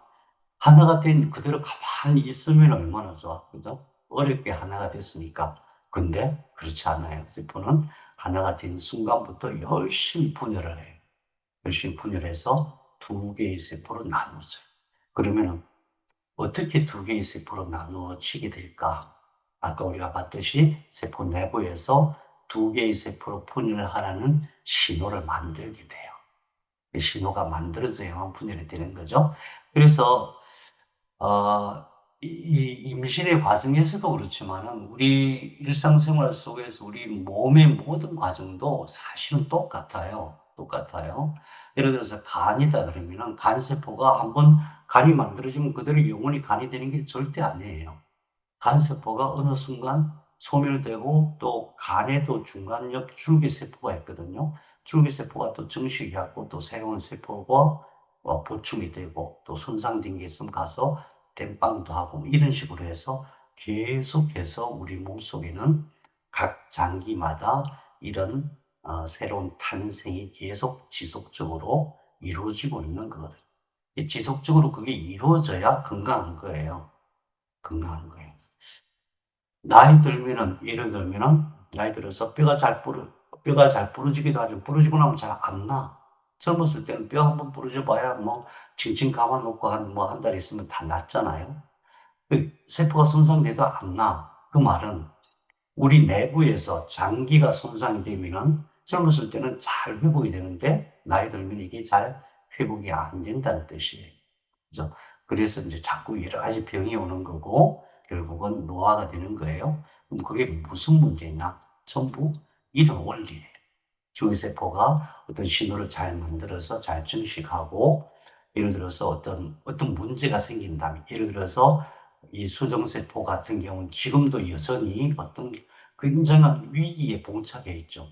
하나가 된 그대로 가만히 있으면 얼마나 좋아. 그죠? 어렵게 하나가 됐으니까. 근데 그렇지 않아요. 세포는 하나가 된 순간부터 열심히 분열을 해요. 열심히 분열해서 두 개의 세포로 나누어져요. 그러면은 어떻게 두 개의 세포로 나누어지게 될까? 아까 우리가 봤듯이 세포 내부에서 두 개의 세포로 분열하라는 신호를 만들게 돼요. 그 신호가 만들어져야만 분열이 되는 거죠. 그래서 어, 이 임신의 과정에서도 그렇지만은 우리 일상생활 속에서 우리 몸의 모든 과정도 사실은 똑같아요. 똑같아요. 예를 들어서 간이다 그러면은 간세포가 한번 간이 만들어지면 그대로 영원히 간이 되는 게 절대 아니에요. 간세포가 어느 순간 소멸되고, 또 간에도 중간엽 줄기세포가 있거든요. 줄기세포가 또 증식이 하고 또 새로운 세포가 보충이 되고, 또 손상된 게 있으면 가서 땜빵도 하고, 이런 식으로 해서 계속해서 우리 몸속에는 각 장기마다 이런 새로운 탄생이 계속 지속적으로 이루어지고 있는 거거든요. 지속적으로 그게 이루어져야 건강한 거예요. 건강한 거예요. 나이 들면은, 예를 들면은, 나이 들어서 뼈가 잘 부러지기도 하죠. 부러지고 나면 잘 안 나. 젊었을 때는 뼈 한번 부러져 봐야 뭐, 칭칭 감아놓고 한 달 있으면 다 낫잖아요. 그 세포가 손상돼도 안 나. 그 말은 우리 내부에서 장기가 손상이 되면은 젊었을 때는 잘 회복이 되는데, 나이 들면 이게 잘 회복이 안 된다는 뜻이에요. 그죠? 그래서 이제 자꾸 여러 가지 병이 오는 거고, 결국은 노화가 되는 거예요. 그럼 그게 무슨 문제냐? 전부 이런 원리예요. 줄기세포가 어떤 신호를 잘 만들어서 잘 증식하고, 예를 들어서 어떤 문제가 생긴다면, 예를 들어서 이 수정세포 같은 경우는 지금도 여전히 어떤 굉장한 위기에 봉착해 있죠.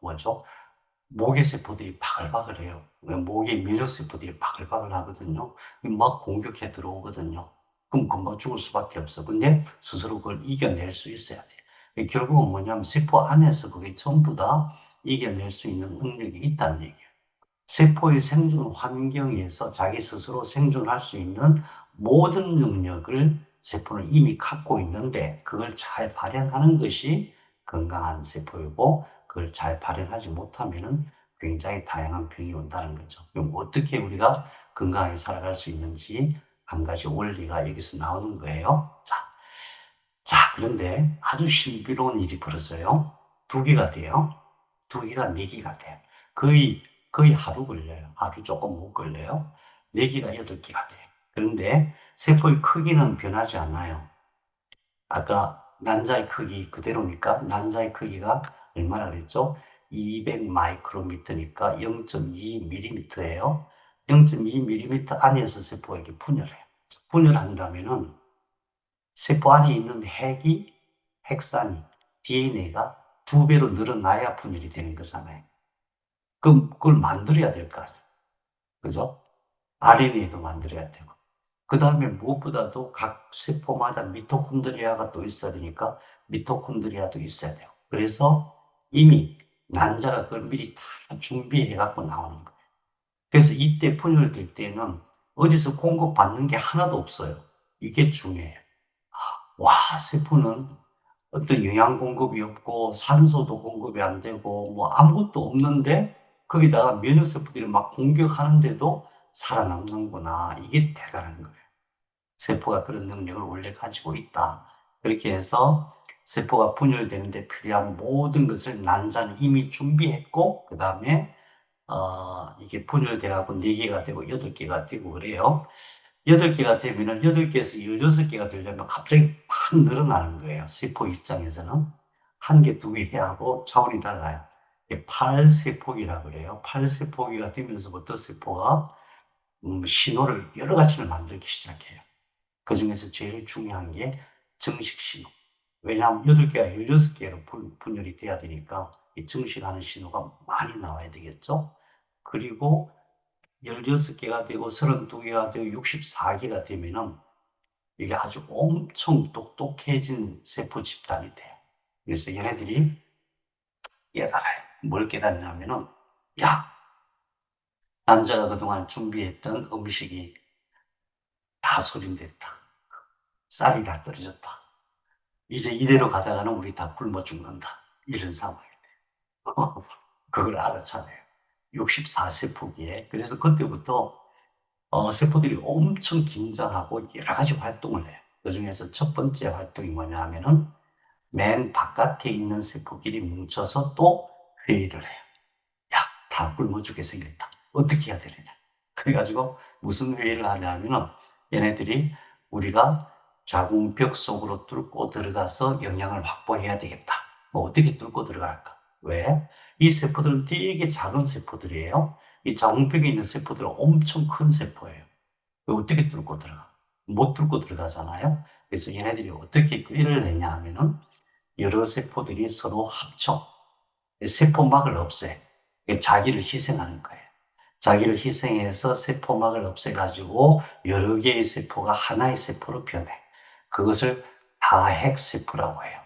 뭐죠? 모계세포들이 바글바글해요. 모계 면역세포들이 바글바글 하거든요. 막 공격해 들어오거든요. 그럼 금방 죽을 수밖에 없어. 근데 스스로 그걸 이겨낼 수 있어야 돼. 결국은 뭐냐면 세포 안에서 그게 전부 다 이겨낼 수 있는 능력이 있다는 얘기예요. 세포의 생존 환경에서 자기 스스로 생존할 수 있는 모든 능력을 세포는 이미 갖고 있는데, 그걸 잘 발현하는 것이 건강한 세포이고, 그걸 잘 발현하지 못하면은 굉장히 다양한 병이 온다는 거죠. 그럼 어떻게 우리가 건강하게 살아갈 수 있는지 한 가지 원리가 여기서 나오는 거예요. 그런데 아주 신비로운 일이 벌어져요. 두 개가 돼요. 두 개가 네 개가 돼요. 거의 하루 걸려요. 하루 조금 못 걸려요. 네 개가 여덟 개가 돼요. 그런데 세포의 크기는 변하지 않아요. 아까 난자의 크기 그대로니까, 난자의 크기가 얼마나 그랬죠? 200 마이크로미터니까 0.2mm예요. 0.2mm 안에서 세포가 이렇게 분열해요. 분열한다면은 세포 안에 있는 핵산이, DNA가 두 배로 늘어나야 분열이 되는 거잖아요. 그럼 그걸 만들어야 될 거 아니에요. 그죠? RNA도 만들어야 되고. 그 다음에 무엇보다도 각 세포마다 미토콘드리아가 또 있어야 되니까 미토콘드리아도 있어야 돼요. 그래서 이미 난자가 그걸 미리 다 준비해 갖고 나오는 거예요. 그래서 이때 분열될 때는 어디서 공급받는 게 하나도 없어요. 이게 중요해요. 와, 세포는 어떤 영양 공급이 없고 산소도 공급이 안 되고 뭐 아무것도 없는데 거기다가 면역 세포들이 막 공격하는데도 살아남는구나. 이게 대단한 거예요. 세포가 그런 능력을 원래 가지고 있다. 그렇게 해서 세포가 분열되는데 필요한 모든 것을 난자는 이미 준비했고 그 다음에 이게 분열돼갖고 4개가 되고 8개가 되고 그래요. 8개가 되면은 8개에서 16개가 되려면 갑자기 확 늘어나는 거예요. 세포 입장에서는. 1개, 2개 하고 차원이 달라요. 8세포기라고 그래요. 8세포기가 되면서부터 세포가 신호를 여러 가지를 만들기 시작해요. 그 중에서 제일 중요한 게 정식 신호. 왜냐하면 8개가 16개로 분열이 돼야 되니까 이 정식하는 신호가 많이 나와야 되겠죠. 그리고 16개가 되고 32개가 되고 64개가 되면은 이게 아주 엄청 똑똑해진 세포 집단이 돼요. 그래서 얘네들이 깨달아요. 뭘 깨닫냐면은, 야, 남자가 그동안 준비했던 음식이 다 소진됐다. 쌀이 다 떨어졌다. 이제 이대로 가다가는 우리 다 굶어 죽는다. 이런 상황이 돼요. 그걸 알아차려요. 64세포기에. 그래서 그때부터 세포들이 엄청 긴장하고 여러 가지 활동을 해요. 그 중에서 첫 번째 활동이 뭐냐 하면은 맨 바깥에 있는 세포끼리 뭉쳐서 또 회의를 해요. 야, 다 굶어 죽게 생겼다. 어떻게 해야 되느냐. 그래가지고 무슨 회의를 하냐면은 얘네들이 우리가 자궁벽 속으로 뚫고 들어가서 영양을 확보해야 되겠다. 뭐 어떻게 뚫고 들어갈까? 왜? 이 세포들은 되게 작은 세포들이에요. 이 자궁벽에 있는 세포들은 엄청 큰 세포예요. 어떻게 뚫고 들어가? 못 뚫고 들어가잖아요. 그래서 얘네들이 어떻게 일을 내냐 하면은 여러 세포들이 서로 합쳐 세포막을 없애. 자기를 희생하는 거예요. 자기를 희생해서 세포막을 없애가지고 여러 개의 세포가 하나의 세포로 변해. 그것을 다핵세포라고 해요.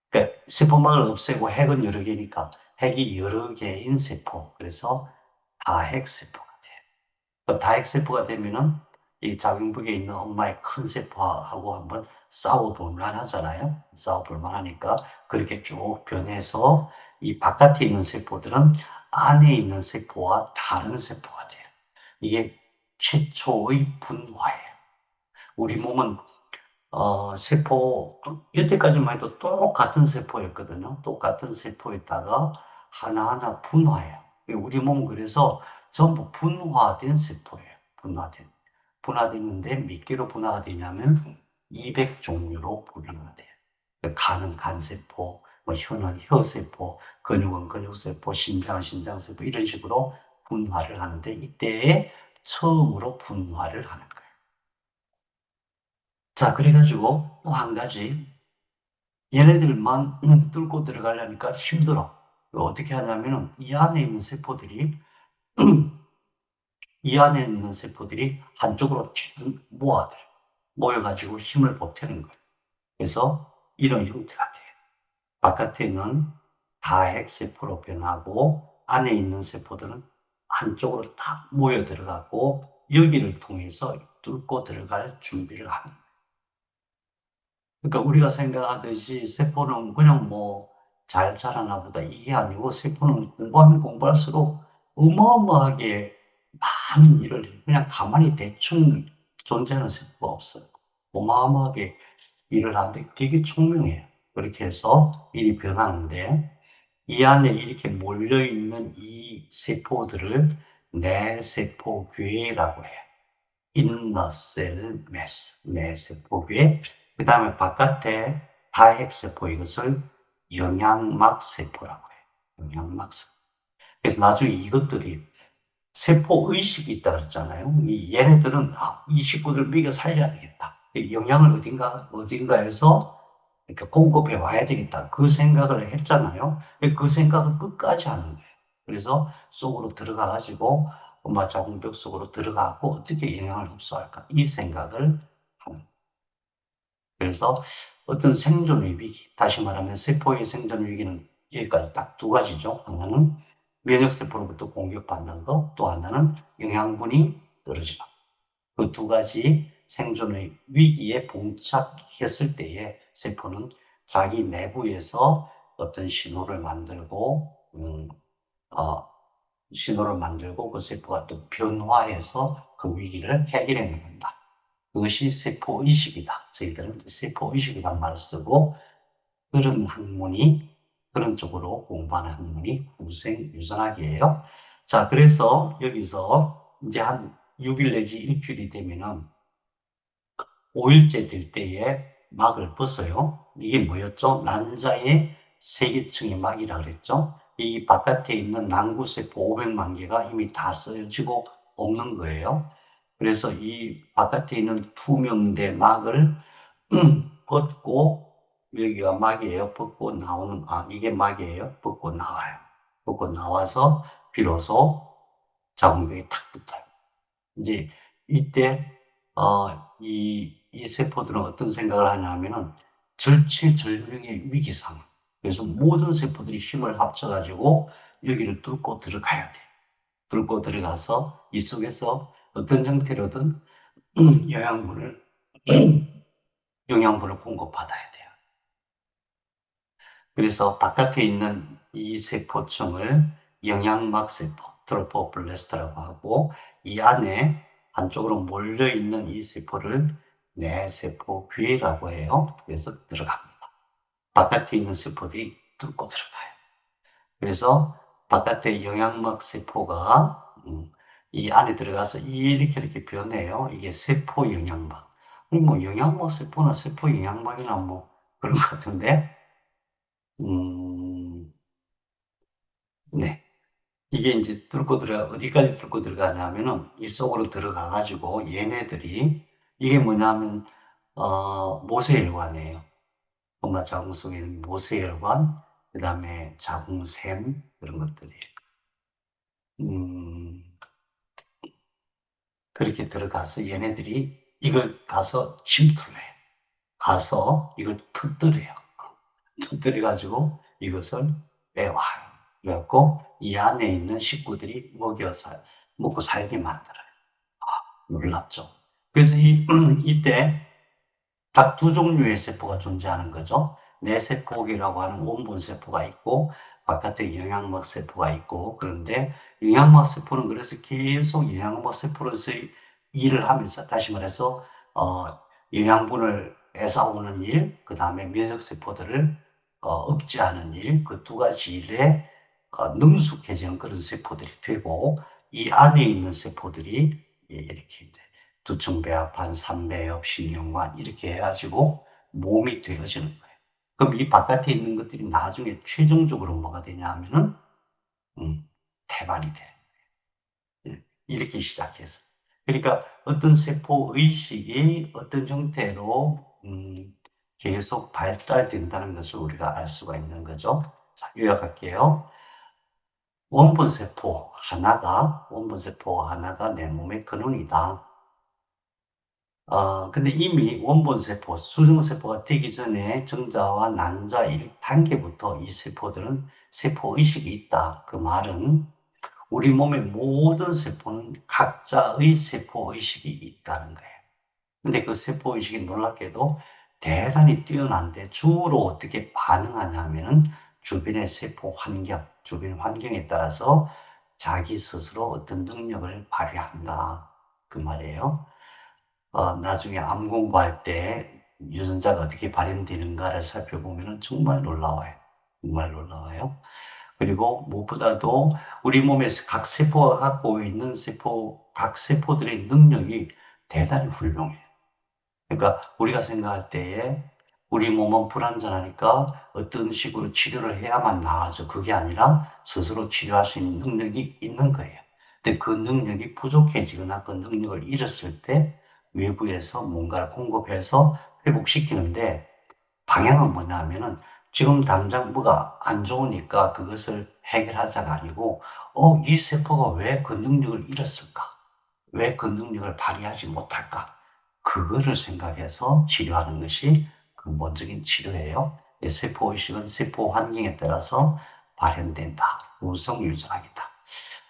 그러니까 세포막을 없애고 핵은 여러 개니까 핵이 여러 개인 세포. 그래서 다핵세포가 돼요. 다핵세포가 되면은 이 자궁벽에 있는 엄마의 큰 세포하고 한번 싸워볼만 하잖아요. 싸워볼만 하니까 그렇게 쭉 변해서 이 바깥에 있는 세포들은 안에 있는 세포와 다른 세포가 돼요. 이게 최초의 분화예요. 우리 몸은 세포, 여태까지만 해도 똑같은 세포였거든요. 똑같은 세포에다가 하나하나 분화해요. 우리 몸은 그래서 전부 분화된 세포예요. 분화됐는데 몇 개로 분화가 되냐면 200종류로 분화가 돼요. 간은 간세포, 뭐 혀는 혀세포, 근육은 근육세포, 심장은 신장세포 이런 식으로 분화를 하는데 이때에 처음으로 분화를 하는 거예요. 자, 그래가지고 또 한 가지 얘네들만 뚫고 들어가려니까 힘들어. 어떻게 하냐면 이 안에 있는 세포들이 이 안에 있는 세포들이 한쪽으로 모아들 모여가지고 힘을 보태는 거예요. 그래서 이런 형태가 돼요. 바깥에는 다핵세포로 변하고 안에 있는 세포들은 한쪽으로 딱 모여 들어가고 여기를 통해서 뚫고 들어갈 준비를 하는 거예요. 그러니까 우리가 생각하듯이 세포는 그냥 뭐 잘 자라나 보다 이게 아니고 세포는 공부하면 공부할수록 어마어마하게 많은 일을 해요. 그냥 가만히 대충 존재하는 세포가 없어요. 어마어마하게 일을 하는데 되게聪명해요. 그렇게 해서 일이 변하는데 이 안에 이렇게 몰려있는 이 세포들을 내세포괴라고 해요. 인너셀 매스, 내세포괴. 그 다음에 바깥에 다핵세포 이것을 영양막세포라고 해요. 영양막세포. 그래서 나중에 이것들이 세포의식이 있다 그랬잖아요. 이 얘네들은 이 식구들 먹여 살려야 되겠다. 영양을 어딘가에서 이렇게 공급해 와야 되겠다. 그 생각을 했잖아요. 그 생각을 끝까지 하는 거예요. 그래서 속으로 들어가가지고 엄마 자궁벽 속으로 들어가고 어떻게 영양을 흡수할까? 이 생각을 하는. 그래서 어떤 생존의 위기, 다시 말하면 세포의 생존 위기는 여기까지 딱 두 가지죠. 하나는 면역세포로부터 공격받는 것, 또 하나는 영양분이 떨어지는 것. 그 두 가지 생존의 위기에 봉착했을 때에 세포는 자기 내부에서 어떤 신호를 만들고, 신호를 만들고 그 세포가 또 변화해서 그 위기를 해결해 나간다. 그것이 세포의식이다. 저희들은 세포의식이란 말을 쓰고 그런 학문이 그런 쪽으로 공부하는 학문이 후생유전학이에요. 자, 그래서 여기서 이제 한 6일 내지 일주일이 되면은 5일째 될 때에 막을 벗어요. 이게 뭐였죠? 난자의 세계층의 막이라 그랬죠. 이 바깥에 있는 난구세포 500만 개가 이미 다 쓰여지고 없는 거예요. 그래서 이 바깥에 있는 투명대 막을 벗고, 여기가 막이에요. 벗고 나오는, 이게 막이에요. 벗고 나와요. 벗고 나와서 비로소 자궁벽이 탁 붙어요. 이제 이때, 이 세포들은 어떤 생각을 하냐면은 절체절명의 위기 상황. 그래서 모든 세포들이 힘을 합쳐가지고 여기를 뚫고 들어가야 돼. 뚫고 들어가서 이 속에서 어떤 형태로든 영양분을, 영양분을 공급받아야 돼요. 그래서 바깥에 있는 이 세포층을 영양막 세포, 트로포블레스트라고 하고, 이 안에 한쪽으로 몰려있는 이 세포를 내세포괴라고 해요. 그래서 들어갑니다. 바깥에 있는 세포들이 뚫고 들어가요. 그래서 바깥에 영양막 세포가 이 안에 들어가서 이렇게 변해요. 이게 세포 영양막. 뭐 영양막 세포나 세포 영양막이나 뭐 그런 것 같은데, 네. 이게 이제 어디까지 뚫고 들어가냐면은 이 속으로 들어가가지고 얘네들이, 이게 뭐냐면, 모세혈관이에요. 엄마 자궁 속에 있는 모세혈관, 그 다음에 자궁샘, 그런 것들이. 음, 그렇게 들어가서 얘네들이 이걸 가서 침투를 해요. 가서 이걸 터뜨려요. 터뜨려가지고 이것을 빼와요. 그래갖고 이 안에 있는 식구들이 먹고 살게 만들어요. 놀랍죠. 그래서 이때 딱 두 종류의 세포가 존재하는 거죠. 내세포이라고 하는 원본 세포가 있고, 바깥에 영양막 세포가 있고, 그런데 영양막 세포는 그래서 계속 영양막 세포로서 일을 하면서, 다시 말해서, 영양분을 뺏어오는 일, 그 다음에 면역 세포들을 억제하는 일, 그 두 가지 일에 능숙해지는 그런 세포들이 되고, 이 안에 있는 세포들이 이렇게 이제 두충배합판, 삼배엽, 신경관 이렇게 해가지고 몸이 되어지는 거예요. 그럼 이 바깥에 있는 것들이 나중에 최종적으로 뭐가 되냐 하면은 태반이 돼. 이렇게 시작해서. 그러니까 어떤 세포 의식이 어떤 형태로 계속 발달된다는 것을 우리가 알 수가 있는 거죠. 자, 요약할게요. 원본세포 하나가 내 몸의 근원이다. 근데 이미 원본세포, 수정세포가 되기 전에 정자와 난자 1단계부터 이 세포들은 세포의식이 있다. 그 말은 우리 몸의 모든 세포는 각자의 세포의식이 있다는 거예요. 근데 그 세포의식이 놀랍게도 대단히 뛰어난데 주로 어떻게 반응하냐면은 주변의 세포 환경, 주변 환경에 따라서 자기 스스로 어떤 능력을 발휘한다. 그 말이에요. 나중에 암 공부할 때 유전자가 어떻게 발현되는가를 살펴보면 정말 놀라워요. 정말 놀라워요. 그리고 무엇보다도 우리 몸에서 각 세포가 갖고 있는 각 세포들의 능력이 대단히 훌륭해요. 그러니까 우리가 생각할 때에 우리 몸은 불완전하니까 어떤 식으로 치료를 해야만 나아져. 그게 아니라 스스로 치료할 수 있는 능력이 있는 거예요. 근데 그 능력이 부족해지거나 그 능력을 잃었을 때 외부에서 뭔가를 공급해서 회복시키는데, 방향은 뭐냐 하면은 지금 당장 뭐가 안 좋으니까 그것을 해결하자가 아니고, 이 세포가 왜 그 능력을 잃었을까? 왜 그 능력을 발휘하지 못할까? 그거를 생각해서 치료하는 것이 근본적인 치료예요. 세포의식은 세포 환경에 따라서 발현된다. 무성유전학이다.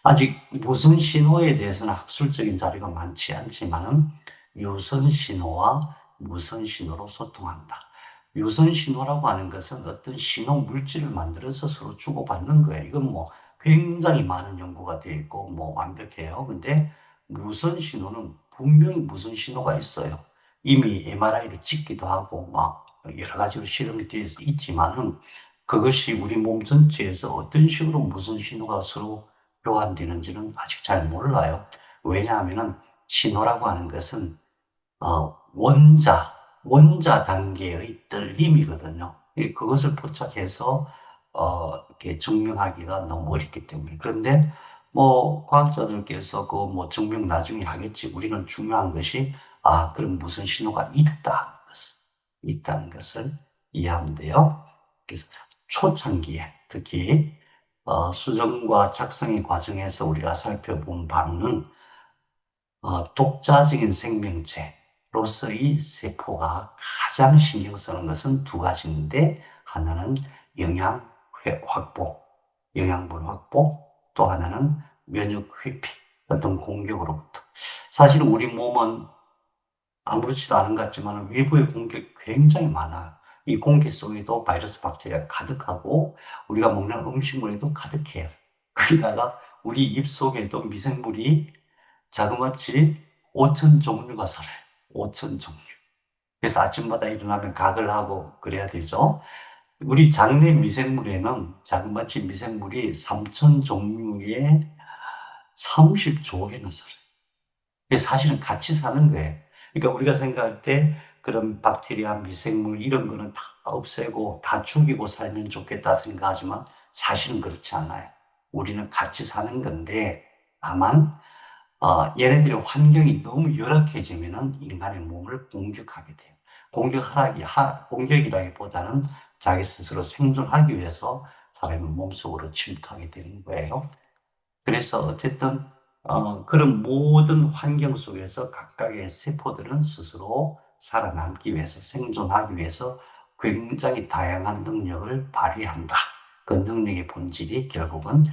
아직 무선 신호에 대해서는 학술적인 자료가 많지 않지만은 유선 신호와 무선 신호로 소통한다. 유선 신호라고 하는 것은 어떤 신호 물질을 만들어서 서로 주고받는 거예요. 이건 뭐 굉장히 많은 연구가 되어 있고 뭐 완벽해요. 근데 무선 신호는 분명히 무선 신호가 있어요. 이미 MRI를 찍기도 하고 막 여러 가지로 실험이 되어 있지만은 그것이 우리 몸 전체에서 어떤 식으로 무선 신호가 서로 교환되는지는 아직 잘 몰라요. 왜냐하면은 신호라고 하는 것은 원자 단계의 떨림이거든요. 그것을 포착해서 이렇게 증명하기가 너무 어렵기 때문에. 그런데 뭐 과학자들께서 그 뭐 증명 나중에 하겠지. 우리는 중요한 것이 그럼 무슨 신호가 있다는 것을 이해하면 돼요. 그래서 초창기에 특히 수정과 작성의 과정에서 우리가 살펴본 바로는 독자적인 생명체로서의 세포가 가장 신경 쓰는 것은 두 가지인데, 하나는 영양분 확보, 또 하나는 면역 회피, 어떤 공격으로부터. 사실 우리 몸은 아무렇지도 않은 것 같지만 외부의 공격이 굉장히 많아요. 이 공기 속에도 바이러스 박테리아가 가득하고 우리가 먹는 음식물에도 가득해요. 거기다가 우리 입 속에도 미생물이 자그마치 5천 종류가 살아요. 5천 종류. 그래서 아침마다 일어나면 각을 하고 그래야 되죠. 우리 장내 미생물에는 자그마치 미생물이 3천 종류의 30조 개나 살아요. 그래서 사실은 같이 사는 거예요. 그러니까 우리가 생각할 때 그런 박테리아, 미생물 이런 거는 다 없애고 다 죽이고 살면 좋겠다 생각하지만 사실은 그렇지 않아요. 우리는 같이 사는 건데 다만 얘네들의 환경이 너무 열악해지면은 인간의 몸을 공격하게 돼요. 공격이라기보다는 자기 스스로 생존하기 위해서 사람의 몸속으로 침투하게 되는 거예요. 그래서 어쨌든 그런 모든 환경 속에서 각각의 세포들은 스스로 살아남기 위해서, 생존하기 위해서 굉장히 다양한 능력을 발휘한다. 그 능력의 본질이 결국은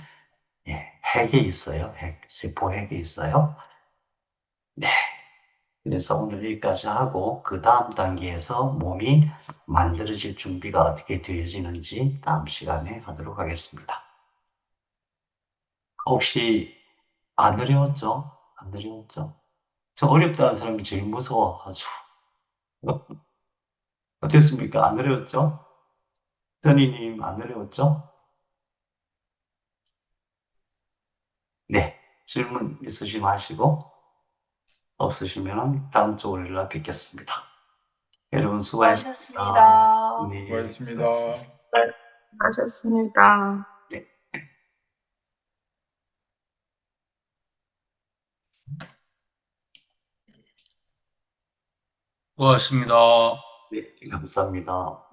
핵에 있어요. 세포 핵에 있어요. 네. 그래서 오늘 여기까지 하고 그 다음 단계에서 몸이 만들어질 준비가 어떻게 되어지는지 다음 시간에 하도록 하겠습니다. 혹시 안 어려웠죠? 안 어려웠죠? 저 어렵다는 사람이 제일 무서워하죠. 어땠습니까? 안 어려웠죠? 선희님 안 어려웠죠? 네. 질문 있으시면 하시고 없으시면 다음 주 월요일 날 뵙겠습니다. 여러분 수고하셨습니다. 수고하셨습니다. 네. 고맙습니다. 수고하셨습니다. 네. 고맙습니다. 네. 감사합니다.